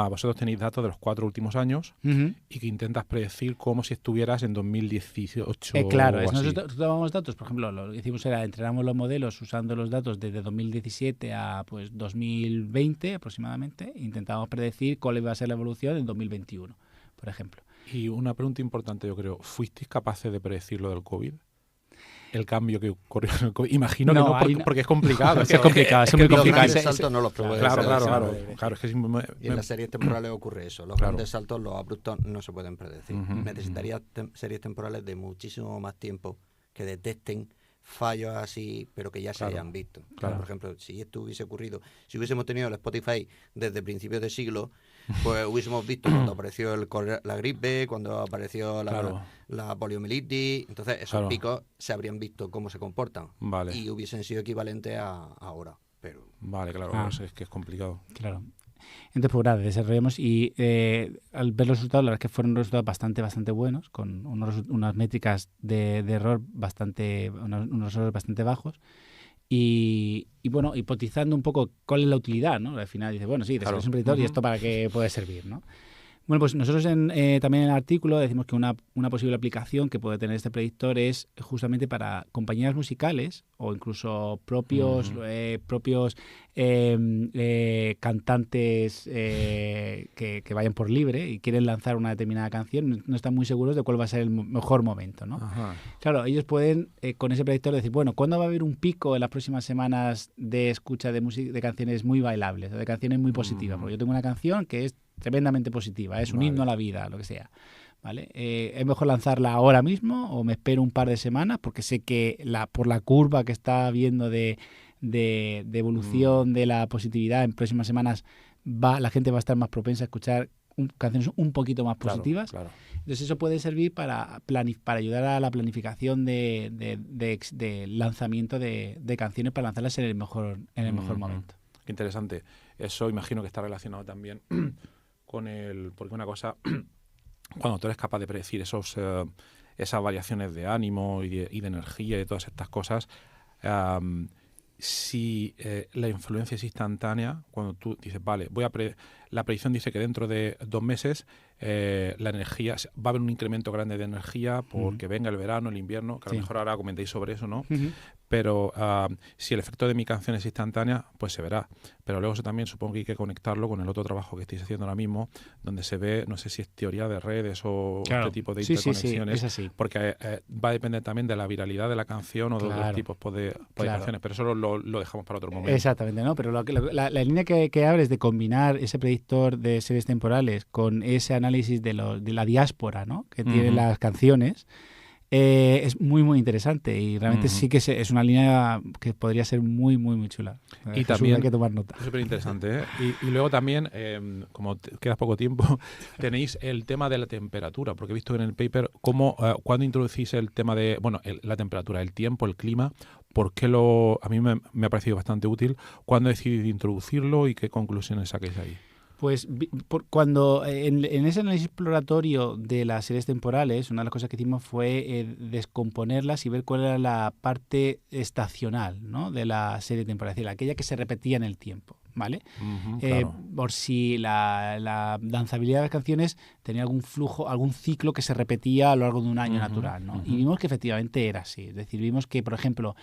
vosotros tenéis datos de los 4 últimos años y que intentas predecir como si estuvieras en 2018 claro, o así. Nosotros tomamos datos, por ejemplo, lo que hicimos era entrenamos los modelos usando los datos desde 2017 a 2020 aproximadamente, e intentábamos predecir cuál iba a ser la evolución en 2021, por ejemplo. Y una pregunta importante, yo creo, ¿fuisteis capaces de predecir lo del COVID? El cambio que ocurrió en el COVID. Imagino que no, porque es complicado. Es complicado, es muy complicado. Los grandes saltos no los probé. Claro. Es que y en las series temporales ocurre eso. Los grandes saltos, los abruptos, no se pueden predecir. Necesitaría series temporales de muchísimo más tiempo que detecten fallos así, pero que ya se hayan visto. Por ejemplo, si esto hubiese ocurrido, si hubiésemos tenido el Spotify desde principios de siglo, pues hubiésemos visto cuando apareció la gripe, cuando apareció la poliomielitis. Entonces esos picos se habrían visto cómo se comportan y hubiesen sido equivalentes a ahora. Pero es que es complicado. Claro. Entonces, pues nada, desarrollamos y al ver los resultados, la verdad es que fueron resultados bastante buenos, con unas métricas de error unos errores bastante bajos. Y bueno, hipotizando un poco cuál es la utilidad, ¿no? Al final dice, bueno, sí, desarrollas un predictor y esto para qué puede servir, ¿no? Bueno, pues nosotros también en el artículo decimos que una posible aplicación que puede tener este predictor es justamente para compañías musicales o incluso propios cantantes que vayan por libre y quieren lanzar una determinada canción, no están muy seguros de cuál va a ser el mejor momento, ¿no? Claro, ellos pueden con ese predictor decir, bueno, ¿cuándo va a haber un pico en las próximas semanas de escucha de canciones muy bailables o de canciones muy positivas? Porque yo tengo una canción que es tremendamente positiva, es un himno a la vida, lo que sea. ¿vale? ¿Es mejor lanzarla ahora mismo o me espero un par de semanas? Porque sé que por la curva que está viendo de evolución de la positividad en próximas semanas, la gente va a estar más propensa a escuchar canciones un poquito más positivas. Claro. Entonces eso puede servir para ayudar a la planificación de lanzamiento de canciones, para lanzarlas en el mejor momento. Qué interesante. Eso imagino que está relacionado también con porque una cosa, cuando tú eres capaz de predecir esas variaciones de ánimo y de energía y de todas estas cosas, si la influencia es instantánea, cuando tú dices, vale, la predicción dice que dentro de 2 meses la energía, va a haber un incremento grande de energía porque venga el verano, el invierno, que a lo mejor ahora comentéis sobre eso, ¿no? Pero si el efecto de mi canción es instantánea, pues se verá. Pero luego eso también supongo que hay que conectarlo con el otro trabajo que estáis haciendo ahora mismo, donde se ve, no sé si es teoría de redes o este tipo de interconexiones, es así. porque va a depender también de la viralidad de la canción o de otros tipos de canciones, pero eso lo dejamos para otro momento. Exactamente, ¿no? Pero la línea que abres de combinar ese predictor de series temporales con ese análisis de la diáspora, ¿no?, que tienen las canciones, es muy, muy interesante y realmente sí que es una línea que podría ser muy, muy, muy chula. Y Jesús, también hay que tomar nota. Súper interesante, ¿eh? Y luego también, como queda poco tiempo, tenéis el tema de la temperatura, porque he visto en el paper cuando introducís el tema de, la temperatura, el tiempo, el clima, porque a mí me ha parecido bastante útil. ¿Cuándo decidís introducirlo y qué conclusiones saquéis ahí? Pues cuando en ese análisis exploratorio de las series temporales, una de las cosas que hicimos fue descomponerlas y ver cuál era la parte estacional, ¿no?, de la serie temporal, es decir, aquella que se repetía en el tiempo, ¿vale? Claro. Por si la danzabilidad de las canciones tenía algún flujo, algún ciclo que se repetía a lo largo de un año natural, ¿no? Y vimos que efectivamente era así. Es decir, vimos que, por ejemplo,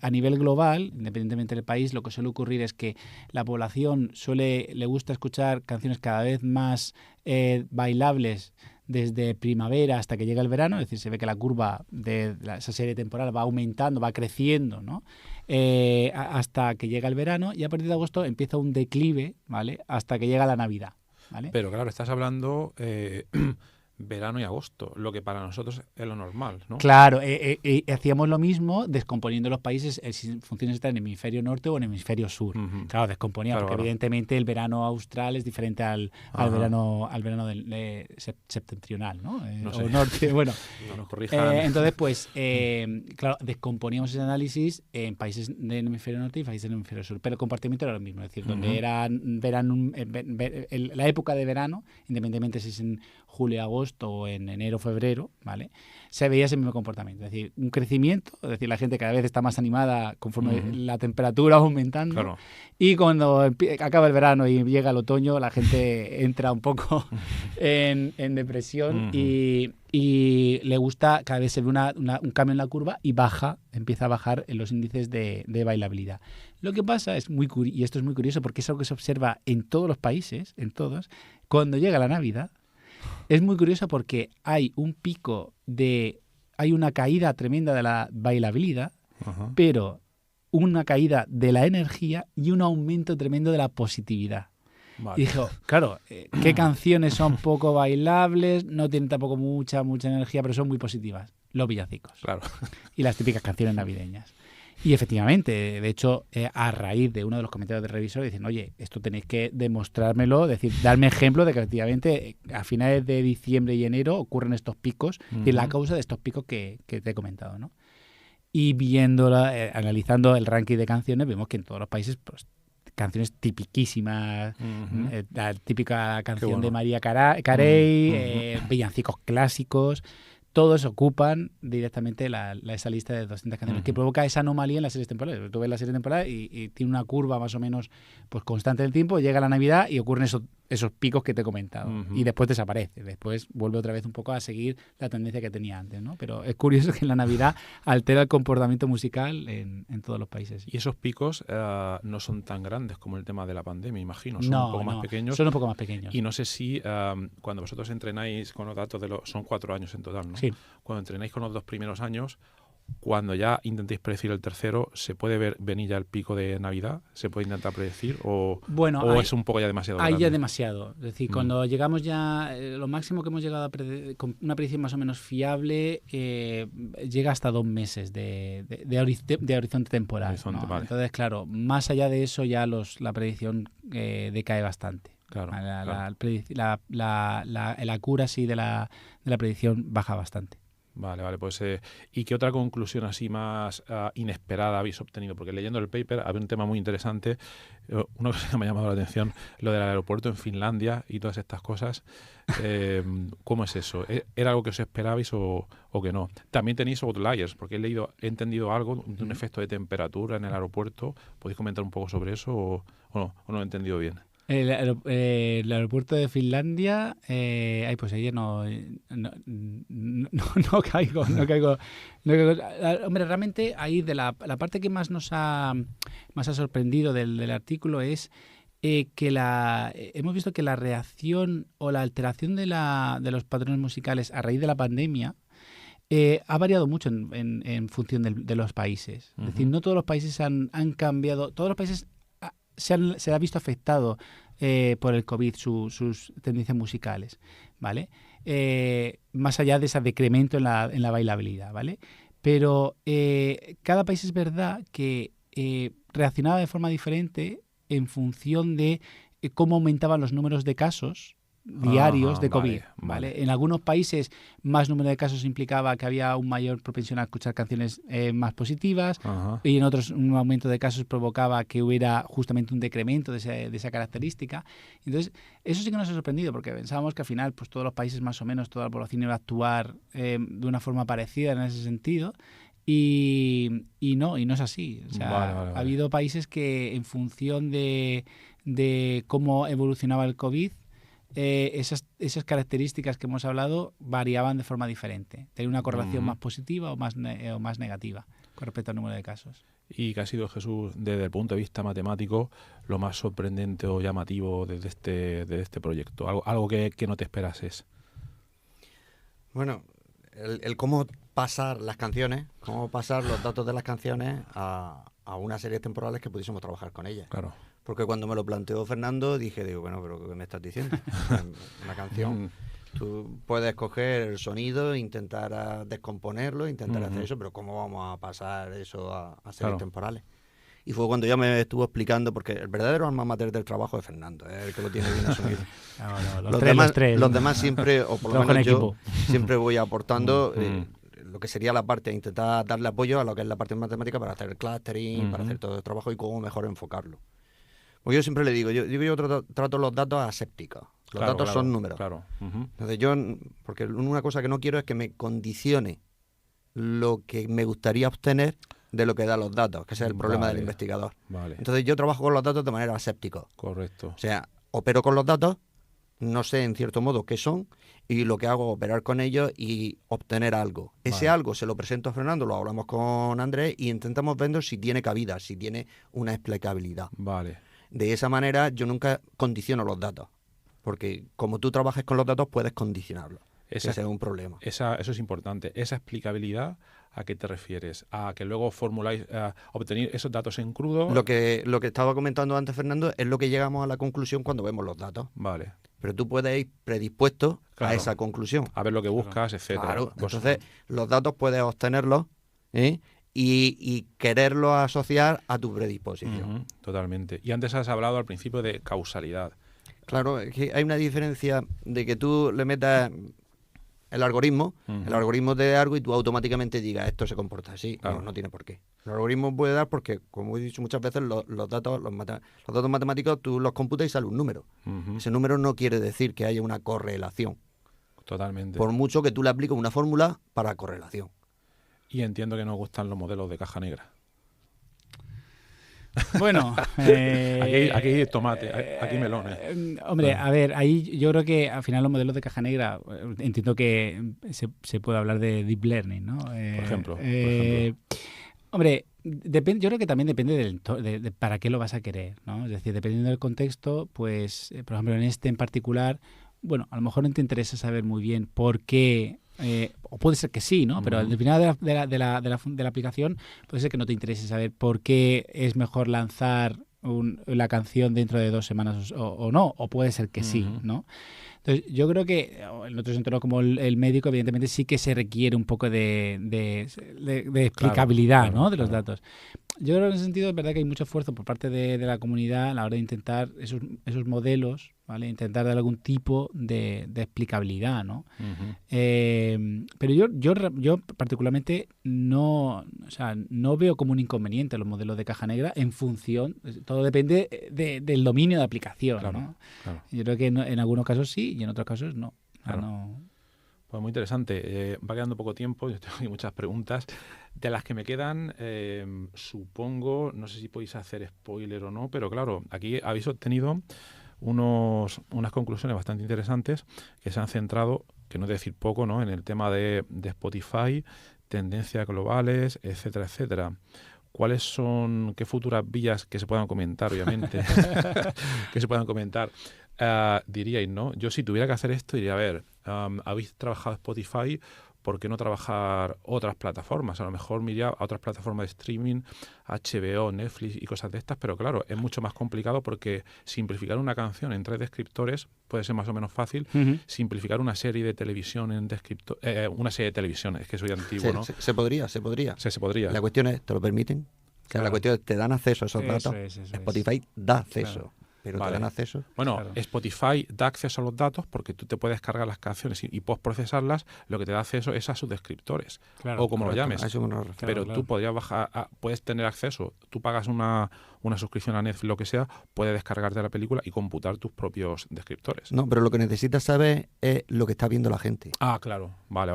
a nivel global, independientemente del país, lo que suele ocurrir es que la población le gusta escuchar canciones cada vez más bailables desde primavera hasta que llega el verano, es decir, se ve que la curva de esa serie temporal va aumentando, va creciendo, ¿no?, hasta que llega el verano, y a partir de agosto empieza un declive, ¿vale?, hasta que llega la Navidad, ¿vale? Pero claro, estás hablando verano y agosto, lo que para nosotros es lo normal, ¿no? Claro, hacíamos lo mismo descomponiendo los países en funciones de estar en el hemisferio norte o en el hemisferio sur. Claro, descomponía, porque evidentemente el verano austral es diferente al verano septentrional, ¿no? No sé. O norte, bueno. No nos corrijan. Entonces, pues, claro, descomponíamos ese análisis en países del hemisferio norte y países del hemisferio sur, pero el comportamiento era lo mismo, es decir, donde eran la época de verano, independientemente si es en julio, agosto o en enero, febrero, ¿vale?, se veía ese mismo comportamiento. Es decir, un crecimiento, es decir, la gente cada vez está más animada conforme la temperatura va aumentando. Claro. Y cuando acaba el verano y llega el otoño, la gente entra un poco en depresión y le gusta, cada vez se ve un cambio en la curva y empieza a bajar en los índices de bailabilidad. Lo que pasa y esto es muy curioso porque es algo que se observa en todos los países, en todos, cuando llega la Navidad. Es muy curioso porque hay una caída tremenda de la bailabilidad, pero una caída de la energía y un aumento tremendo de la positividad. Vale. Y dijo, claro, ¿qué canciones son poco bailables? No tienen tampoco mucha energía, pero son muy positivas. Los villancicos. Claro. Y las típicas canciones navideñas. Y efectivamente, de hecho, a raíz de uno de los comentarios del revisor, dicen, oye, esto tenéis que demostrármelo, es decir, darme ejemplo de que efectivamente a finales de diciembre y enero ocurren estos picos, y la causa de estos picos que te he comentado, ¿no? Y analizando el ranking de canciones, vemos que en todos los países, pues, canciones tipiquísimas, la típica canción de María Carey, villancicos clásicos, todos ocupan directamente esa lista de 200 canciones, que provoca esa anomalía en las series temporales. Tú ves la serie temporal y tiene una curva más o menos pues constante del tiempo, llega la Navidad y ocurren esos picos que te he comentado. Y después desaparece. Después vuelve otra vez un poco a seguir la tendencia que tenía antes, ¿no? Pero es curioso que en la Navidad altera el comportamiento musical en todos los países. Y esos picos no son tan grandes como el tema de la pandemia, imagino. Son un poco más pequeños. Son un poco más pequeños. Y no sé si cuando vosotros entrenáis con los datos son 4 años en total, ¿no? Sí. Cuando entrenáis con los 2 primeros años, cuando ya intentéis predecir el tercero, ¿se puede venir ya el pico de Navidad? ¿Se puede intentar predecir? ¿O es un poco ya demasiado Hay grande? ya demasiado. Es decir, cuando llegamos ya, lo máximo que hemos llegado con una predicción más o menos fiable, llega hasta 2 meses de horizonte temporal. ¿No? Vale. Entonces, claro, más allá de eso ya la predicción decae bastante. Claro, La cura sí de la predicción baja bastante. Vale, pues ¿y qué otra conclusión así más inesperada habéis obtenido? Porque leyendo el paper había un tema muy interesante, una cosa que me ha llamado la atención, lo del aeropuerto en Finlandia y todas estas cosas. ¿Cómo es eso? ¿Era algo que os esperabais o que no? También tenéis outliers, porque he entendido algo de un efecto de temperatura en el aeropuerto. ¿Podéis comentar un poco sobre eso o no lo he entendido bien? El aeropuerto de Finlandia, pues ahí no caigo. Hombre, realmente ahí de la parte que más nos ha sorprendido del artículo es que hemos visto que la reacción o la alteración de los patrones musicales a raíz de la pandemia ha variado mucho en función de los países. Es decir, no todos los países han cambiado, todos los países se ha visto afectado por el COVID sus tendencias musicales, ¿vale? Más allá de ese decremento en la bailabilidad, ¿vale? Pero cada país es verdad que reaccionaba de forma diferente en función de cómo aumentaban los números de casos diarios de COVID. Vale. En algunos países más número de casos implicaba que había una mayor propensión a escuchar canciones más positivas. Y en otros un aumento de casos provocaba que hubiera justamente un decremento de esa característica. Entonces, eso sí que nos ha sorprendido porque pensábamos que al final pues todos los países más o menos, toda la población iba a actuar de una forma parecida en ese sentido. Y no es así. O sea, ha habido países que en función de cómo evolucionaba el COVID, esas características que hemos hablado variaban de forma diferente. Tenía una correlación más positiva o más negativa con respecto al número de casos. ¿Y qué ha sido, Jesús, desde el punto de vista matemático, lo más sorprendente o llamativo de este proyecto? Algo que no te esperases. Bueno, el cómo pasar las canciones, cómo pasar los datos de las canciones a unas series temporales que pudiésemos trabajar con ellas. Claro. Porque cuando me lo planteó Fernando, digo, bueno, pero ¿qué me estás diciendo? Una canción, tú puedes coger el sonido, intentar descomponerlo, intentar hacer eso, pero ¿cómo vamos a pasar eso a series temporales? Y fue cuando ya me estuvo explicando, porque el verdadero alma mater del trabajo es Fernando, el que lo tiene bien asumido. Los demás siempre, o por lo menos yo, siempre voy aportando lo que sería la parte, intentar darle apoyo a lo que es la parte matemática para hacer el clustering, para hacer todo el trabajo y cómo mejor enfocarlo. Pues yo siempre le digo, yo trato los datos asépticos. Los datos son números. Claro. Entonces porque una cosa que no quiero es que me condicione lo que me gustaría obtener de lo que dan los datos, que ese es el problema del investigador. Entonces yo trabajo con los datos de manera aséptica. Correcto. O sea, opero con los datos, no sé en cierto modo qué son, y lo que hago es operar con ellos y obtener algo. Ese algo se lo presento a Fernando, lo hablamos con Andrés y intentamos ver si tiene cabida, si tiene una explicabilidad. De esa manera yo nunca condiciono los datos, porque como tú trabajes con los datos puedes condicionarlos. Ese es un problema. Eso es importante. Esa explicabilidad, ¿a qué te refieres? ¿A que luego formuláis, obtener esos datos en crudo? Lo que estaba comentando antes Fernando es lo que llegamos a la conclusión cuando vemos los datos. Pero tú puedes ir predispuesto a esa conclusión. A ver lo que buscas, etcétera. Claro. Entonces, los datos puedes obtenerlos, y quererlo asociar a tu predisposición. Totalmente. Y antes has hablado al principio de causalidad. Claro, es que hay una diferencia de que tú le metas el algoritmo de algo y tú automáticamente digas esto se comporta así. Claro. No tiene por qué. El algoritmo puede dar porque, como he dicho muchas veces, los datos matemáticos tú los computas y sale un número. Ese número no quiere decir que haya una correlación. Totalmente. Por mucho que tú le apliques una fórmula para correlación. Y entiendo que nos gustan los modelos de caja negra. Bueno, aquí tomate, aquí melones. Hombre, a ver, ahí yo creo que al final los modelos de caja negra, entiendo que se puede hablar de deep learning, ¿no? Por ejemplo. Hombre, yo creo que también depende de para qué lo vas a querer, ¿no? Es decir, dependiendo del contexto, pues, por ejemplo, en este en particular, bueno, a lo mejor no te interesa saber muy bien por qué o puede ser que sí, ¿no? Pero al final de la aplicación puede ser que no te interese saber por qué es mejor lanzar la canción dentro de 2 semanas o no, o puede ser que sí, ¿no? Entonces, yo creo que en otros entornos como el médico, evidentemente sí que se requiere un poco de explicabilidad, ¿no? De los datos. Yo creo que en ese sentido es verdad que hay mucho esfuerzo por parte de la comunidad a la hora de intentar esos modelos, ¿vale? Intentar dar algún tipo de explicabilidad, ¿no? Pero yo particularmente no veo como un inconveniente los modelos de caja negra en función, todo depende del dominio de aplicación, claro, ¿no? Claro. Yo creo que en algunos casos sí y en otros casos no. Claro. No. Pues muy interesante. Va quedando poco tiempo, yo tengo aquí muchas preguntas. De las que me quedan, supongo, no sé si podéis hacer spoiler o no, pero claro, aquí habéis obtenido unas conclusiones bastante interesantes que se han centrado, que no es decir poco, ¿no?, en el tema de Spotify, tendencias globales, etcétera, etcétera. ¿Qué futuras vías que se puedan comentar, obviamente, que se puedan comentar, diríais, ¿no? Yo si tuviera que hacer esto, diría, a ver, habéis trabajado Spotify, ¿por qué no trabajar otras plataformas? A lo mejor me iría a otras plataformas de streaming, HBO, Netflix y cosas de estas, pero claro, es mucho más complicado porque simplificar una canción en 3 descriptores puede ser más o menos fácil. Simplificar una serie de televisión en una serie de televisión, es que soy antiguo, ¿no? Se podría. Se podría. La cuestión es, ¿te lo permiten? O sea, la cuestión es, ¿te dan acceso a esos datos? Spotify da acceso. Claro. Pero Vale. te dan acceso. Bueno, Claro. Spotify da acceso a los datos porque tú te puedes cargar las canciones y postprocesarlas, lo que te da acceso es a sus descriptores, Claro, o como lo llames. A eso me refiero. Pero claro. tú podrías puedes tener acceso, tú pagas una suscripción a Netflix, lo que sea, puedes descargarte la película y computar tus propios descriptores. No, pero lo que necesitas saber es lo que está viendo la gente. Ah, claro. Vale.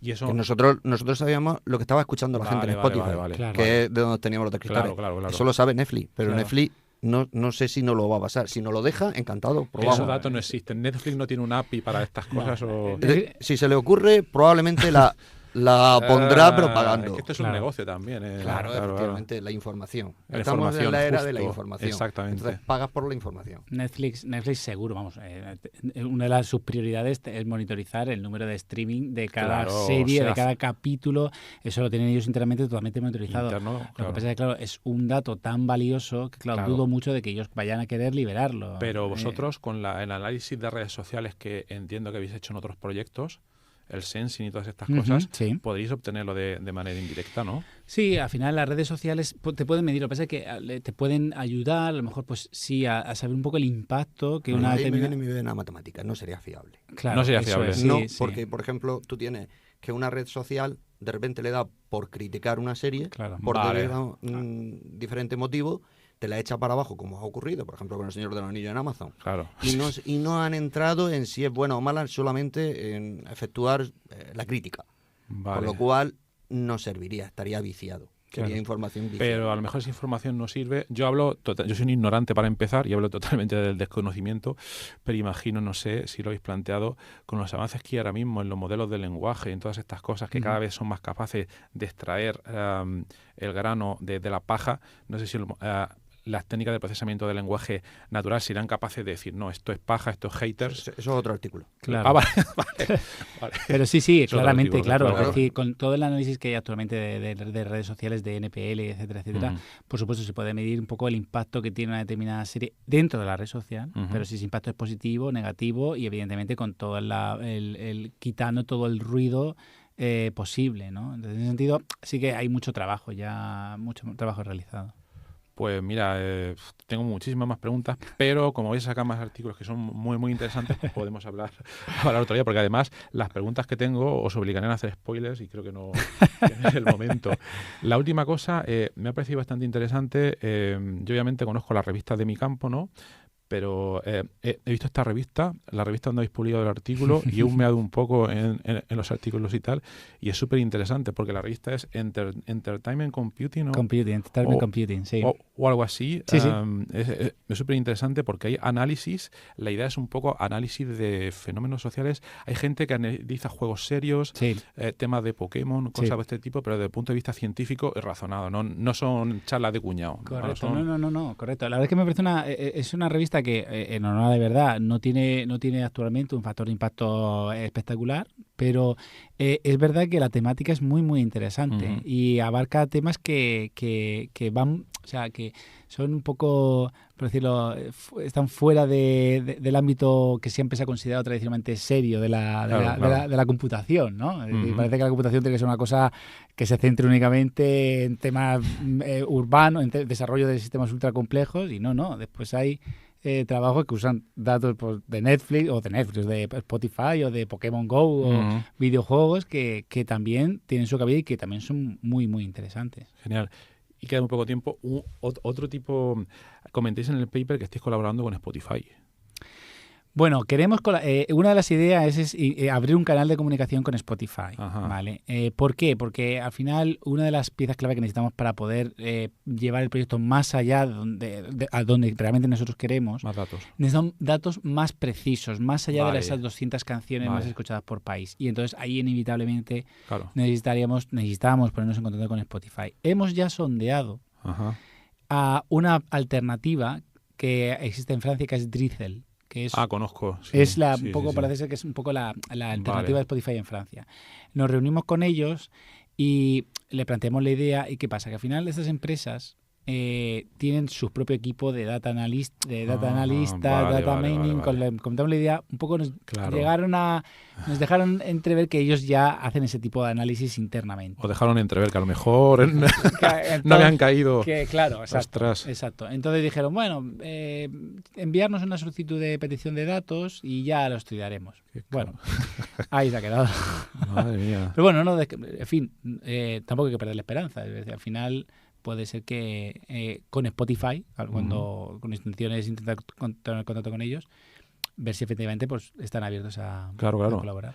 Y eso... Que nosotros sabíamos lo que estaba escuchando la gente en Spotify, Vale. Claro. que es de donde teníamos los descriptores. Claro. Eso lo sabe Netflix, pero Claro. Netflix no sé si no lo va a pasar. Si no lo deja, encantado, probamos. Esos datos no existen. Netflix no tiene un API para estas cosas. O... Si se le ocurre, probablemente la pondrá, pero pagando. Es que esto es un Claro. negocio también. Claro, efectivamente, la información. La Estamos información, en la era de justo. la información. Exactamente. Entonces pagas por la información. Netflix seguro, vamos. Una de sus prioridades es monitorizar el número de streaming de cada Claro, serie, o sea, de cada capítulo. Eso lo tienen ellos internamente totalmente monitorizado. Interno, Lo que claro. pasa es que, claro, es un dato tan valioso que, claro, dudo mucho de que ellos vayan a querer liberarlo. Pero vosotros, con el análisis de redes sociales que entiendo que habéis hecho en otros proyectos, el sensing y todas estas cosas, sí. podréis obtenerlo de manera indirecta, ¿no? Sí, al final las redes sociales te pueden medir. Lo que pasa es que te pueden ayudar, a lo mejor, pues sí, a saber un poco el impacto que una Ahí me determinada... viene mi vida a matemáticas, no sería fiable. Claro, No sería eso fiable. es, sí, No, sí. porque, por ejemplo, tú tienes que una red social de repente le da por criticar una serie, Claro. por Vale. diferentes motivos, te la echa para abajo, como ha ocurrido, por ejemplo, con El Señor de los Anillos en Amazon. Claro. Y no han entrado en si es buena o mala, solamente en efectuar la crítica. Vale. Por lo cual no serviría, estaría viciado. Sería Claro. información viciada. Pero a lo mejor esa información no sirve. Yo soy un ignorante para empezar y hablo totalmente del desconocimiento, pero imagino, no sé si lo habéis planteado, con los avances que hay ahora mismo en los modelos de lenguaje y en todas estas cosas que cada vez son más capaces de extraer el grano de la paja, no sé si las técnicas de procesamiento del lenguaje natural serán capaces de decir, no, esto es paja, esto es haters. Eso es otro artículo. Claro. Ah, vale. Pero sí, Es otro claramente, artículo, claro. claro. Es decir, con todo el análisis que hay actualmente de redes sociales, de NPL, etcétera, Ujú. por supuesto se puede medir un poco el impacto que tiene una determinada serie dentro de la red social, Ujú. pero si ese impacto es positivo, negativo y evidentemente con todo quitando todo el ruido posible, ¿no? Entonces, en ese sentido, sí que hay mucho trabajo realizado. Pues mira, tengo muchísimas más preguntas, pero como vais a sacar más artículos que son muy, muy interesantes, pues podemos hablar otro día, porque además las preguntas que tengo os obligarán a hacer spoilers y creo que no es el momento. La última cosa, me ha parecido bastante interesante. Yo obviamente conozco las revistas de mi campo, ¿no? Pero he visto esta revista, la revista donde habéis publicado el artículo, y he humeado un poco en los artículos y tal, y es súper interesante porque la revista es Entertainment Computing, ¿no? Entertainment Computing, sí. O algo así. Sí, sí. Es súper interesante porque hay análisis, la idea es un poco análisis de fenómenos sociales. Hay gente que analiza juegos serios, Sí. temas de Pokémon, cosas Sí. de este tipo, pero desde el punto de vista científico y razonado, no son charlas de cuñado. Correcto, Son- no, correcto. La verdad es que me parece es una revista que, en honor de verdad, no tiene actualmente un factor de impacto espectacular, pero es verdad que la temática es muy, muy interesante y abarca temas que van, o sea, que son un poco, por decirlo, están fuera del ámbito que siempre se ha considerado tradicionalmente serio de la computación, ¿no? Y parece que la computación tiene que ser una cosa que se centre únicamente en temas urbanos, en desarrollo de sistemas ultra complejos, y no. Después hay trabajos que usan datos de Netflix, de Spotify, o de Pokémon Go, o videojuegos que también tienen su cabida y que también son muy, muy interesantes. Genial. Y queda muy poco tiempo. Otro tipo, comentéis en el paper que estéis colaborando con Spotify. Bueno, queremos una de las ideas es abrir un canal de comunicación con Spotify, ¿vale? ¿Por qué? Porque al final una de las piezas clave que necesitamos para poder llevar el proyecto más allá a donde realmente nosotros queremos, más datos. Necesitamos datos más precisos, más allá de esas 200 canciones más escuchadas por país. Y entonces ahí inevitablemente necesitábamos ponernos en contacto con Spotify. Hemos ya sondeado a una alternativa que existe en Francia, que es Drizzle. Conozco. Sí, es parece ser que es un poco la alternativa de Spotify en Francia. Nos reunimos con ellos y le planteamos la idea. ¿Y qué pasa? Que al final estas empresas tienen su propio equipo de data analyst, data mining. Comentamos la idea, un poco nos dejaron entrever que ellos ya hacen ese tipo de análisis internamente. O dejaron entrever que a lo mejor entonces, no habían caído. Claro, exacto. Entonces dijeron, bueno, enviarnos una solicitud de petición de datos y ya lo estudiaremos. Bueno, ahí se ha quedado. Madre mía. Pero bueno, en fin, tampoco hay que perder la esperanza. Es decir, al final puede ser que con Spotify, cuando con intenciones intentar tener contacto con ellos, ver si efectivamente pues están abiertos a colaborar.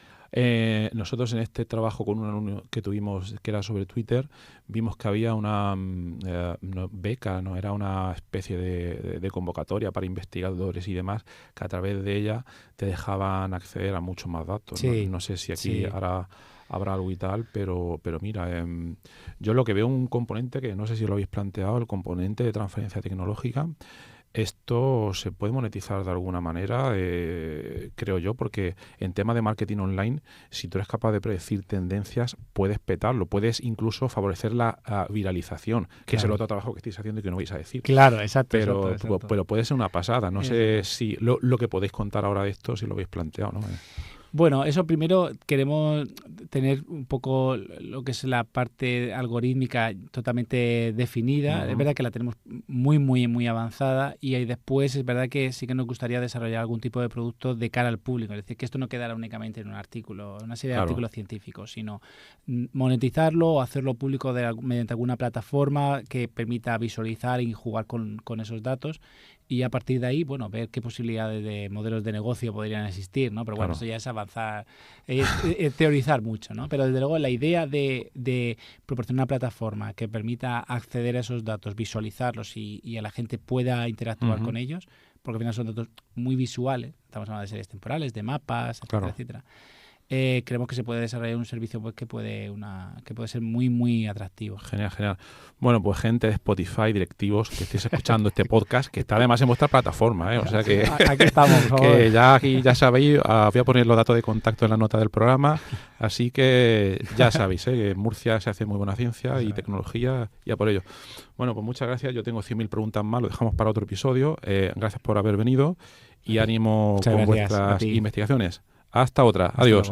Nosotros en este trabajo con un alumno que tuvimos que era sobre Twitter, vimos que había una beca, no era una especie de convocatoria para investigadores y demás, que a través de ella te dejaban acceder a muchos más datos. Sí, no sé si aquí habrá algo y tal, pero mira, yo lo que veo un componente que no sé si lo habéis planteado, el componente de transferencia tecnológica. Esto se puede monetizar de alguna manera, creo yo, porque en tema de marketing online, si tú eres capaz de predecir tendencias, puedes petarlo, puedes incluso favorecer la viralización, que es el otro trabajo que estáis haciendo y que no vais a decir. Claro, exacto. Pero puede ser una pasada. No sé si lo que podéis contar ahora de esto, si lo habéis planteado, ¿no? Bueno, eso primero queremos tener un poco lo que es la parte algorítmica totalmente definida. Es verdad que la tenemos muy, muy, muy avanzada y ahí después es verdad que sí que nos gustaría desarrollar algún tipo de producto de cara al público. Es decir, que esto no quedara únicamente en un artículo, una serie de artículos científicos, sino monetizarlo o hacerlo público mediante alguna plataforma que permita visualizar y jugar con esos datos. Y a partir de ahí, bueno, ver qué posibilidades de modelos de negocio podrían existir, ¿no? Pero bueno, eso ya es avanzar, teorizar mucho, ¿no? Pero desde luego la idea de proporcionar una plataforma que permita acceder a esos datos, visualizarlos y a la gente pueda interactuar con ellos, porque al final son datos muy visuales, estamos hablando de series temporales, de mapas, etcétera. Creemos que se puede desarrollar un servicio pues, que puede ser muy, muy atractivo. Genial. Bueno, pues gente de Spotify, directivos, que estéis escuchando este podcast, que está además en vuestra plataforma, o sea que aquí estamos, por favor. Que ya sabéis, voy a poner los datos de contacto en la nota del programa, así que ya sabéis, que en Murcia se hace muy buena ciencia y tecnología, y a por ello. Bueno, pues muchas gracias, yo tengo 100.000 preguntas más, lo dejamos para otro episodio. Gracias por haber venido y ánimo con vuestras investigaciones. Hasta otra. Adiós.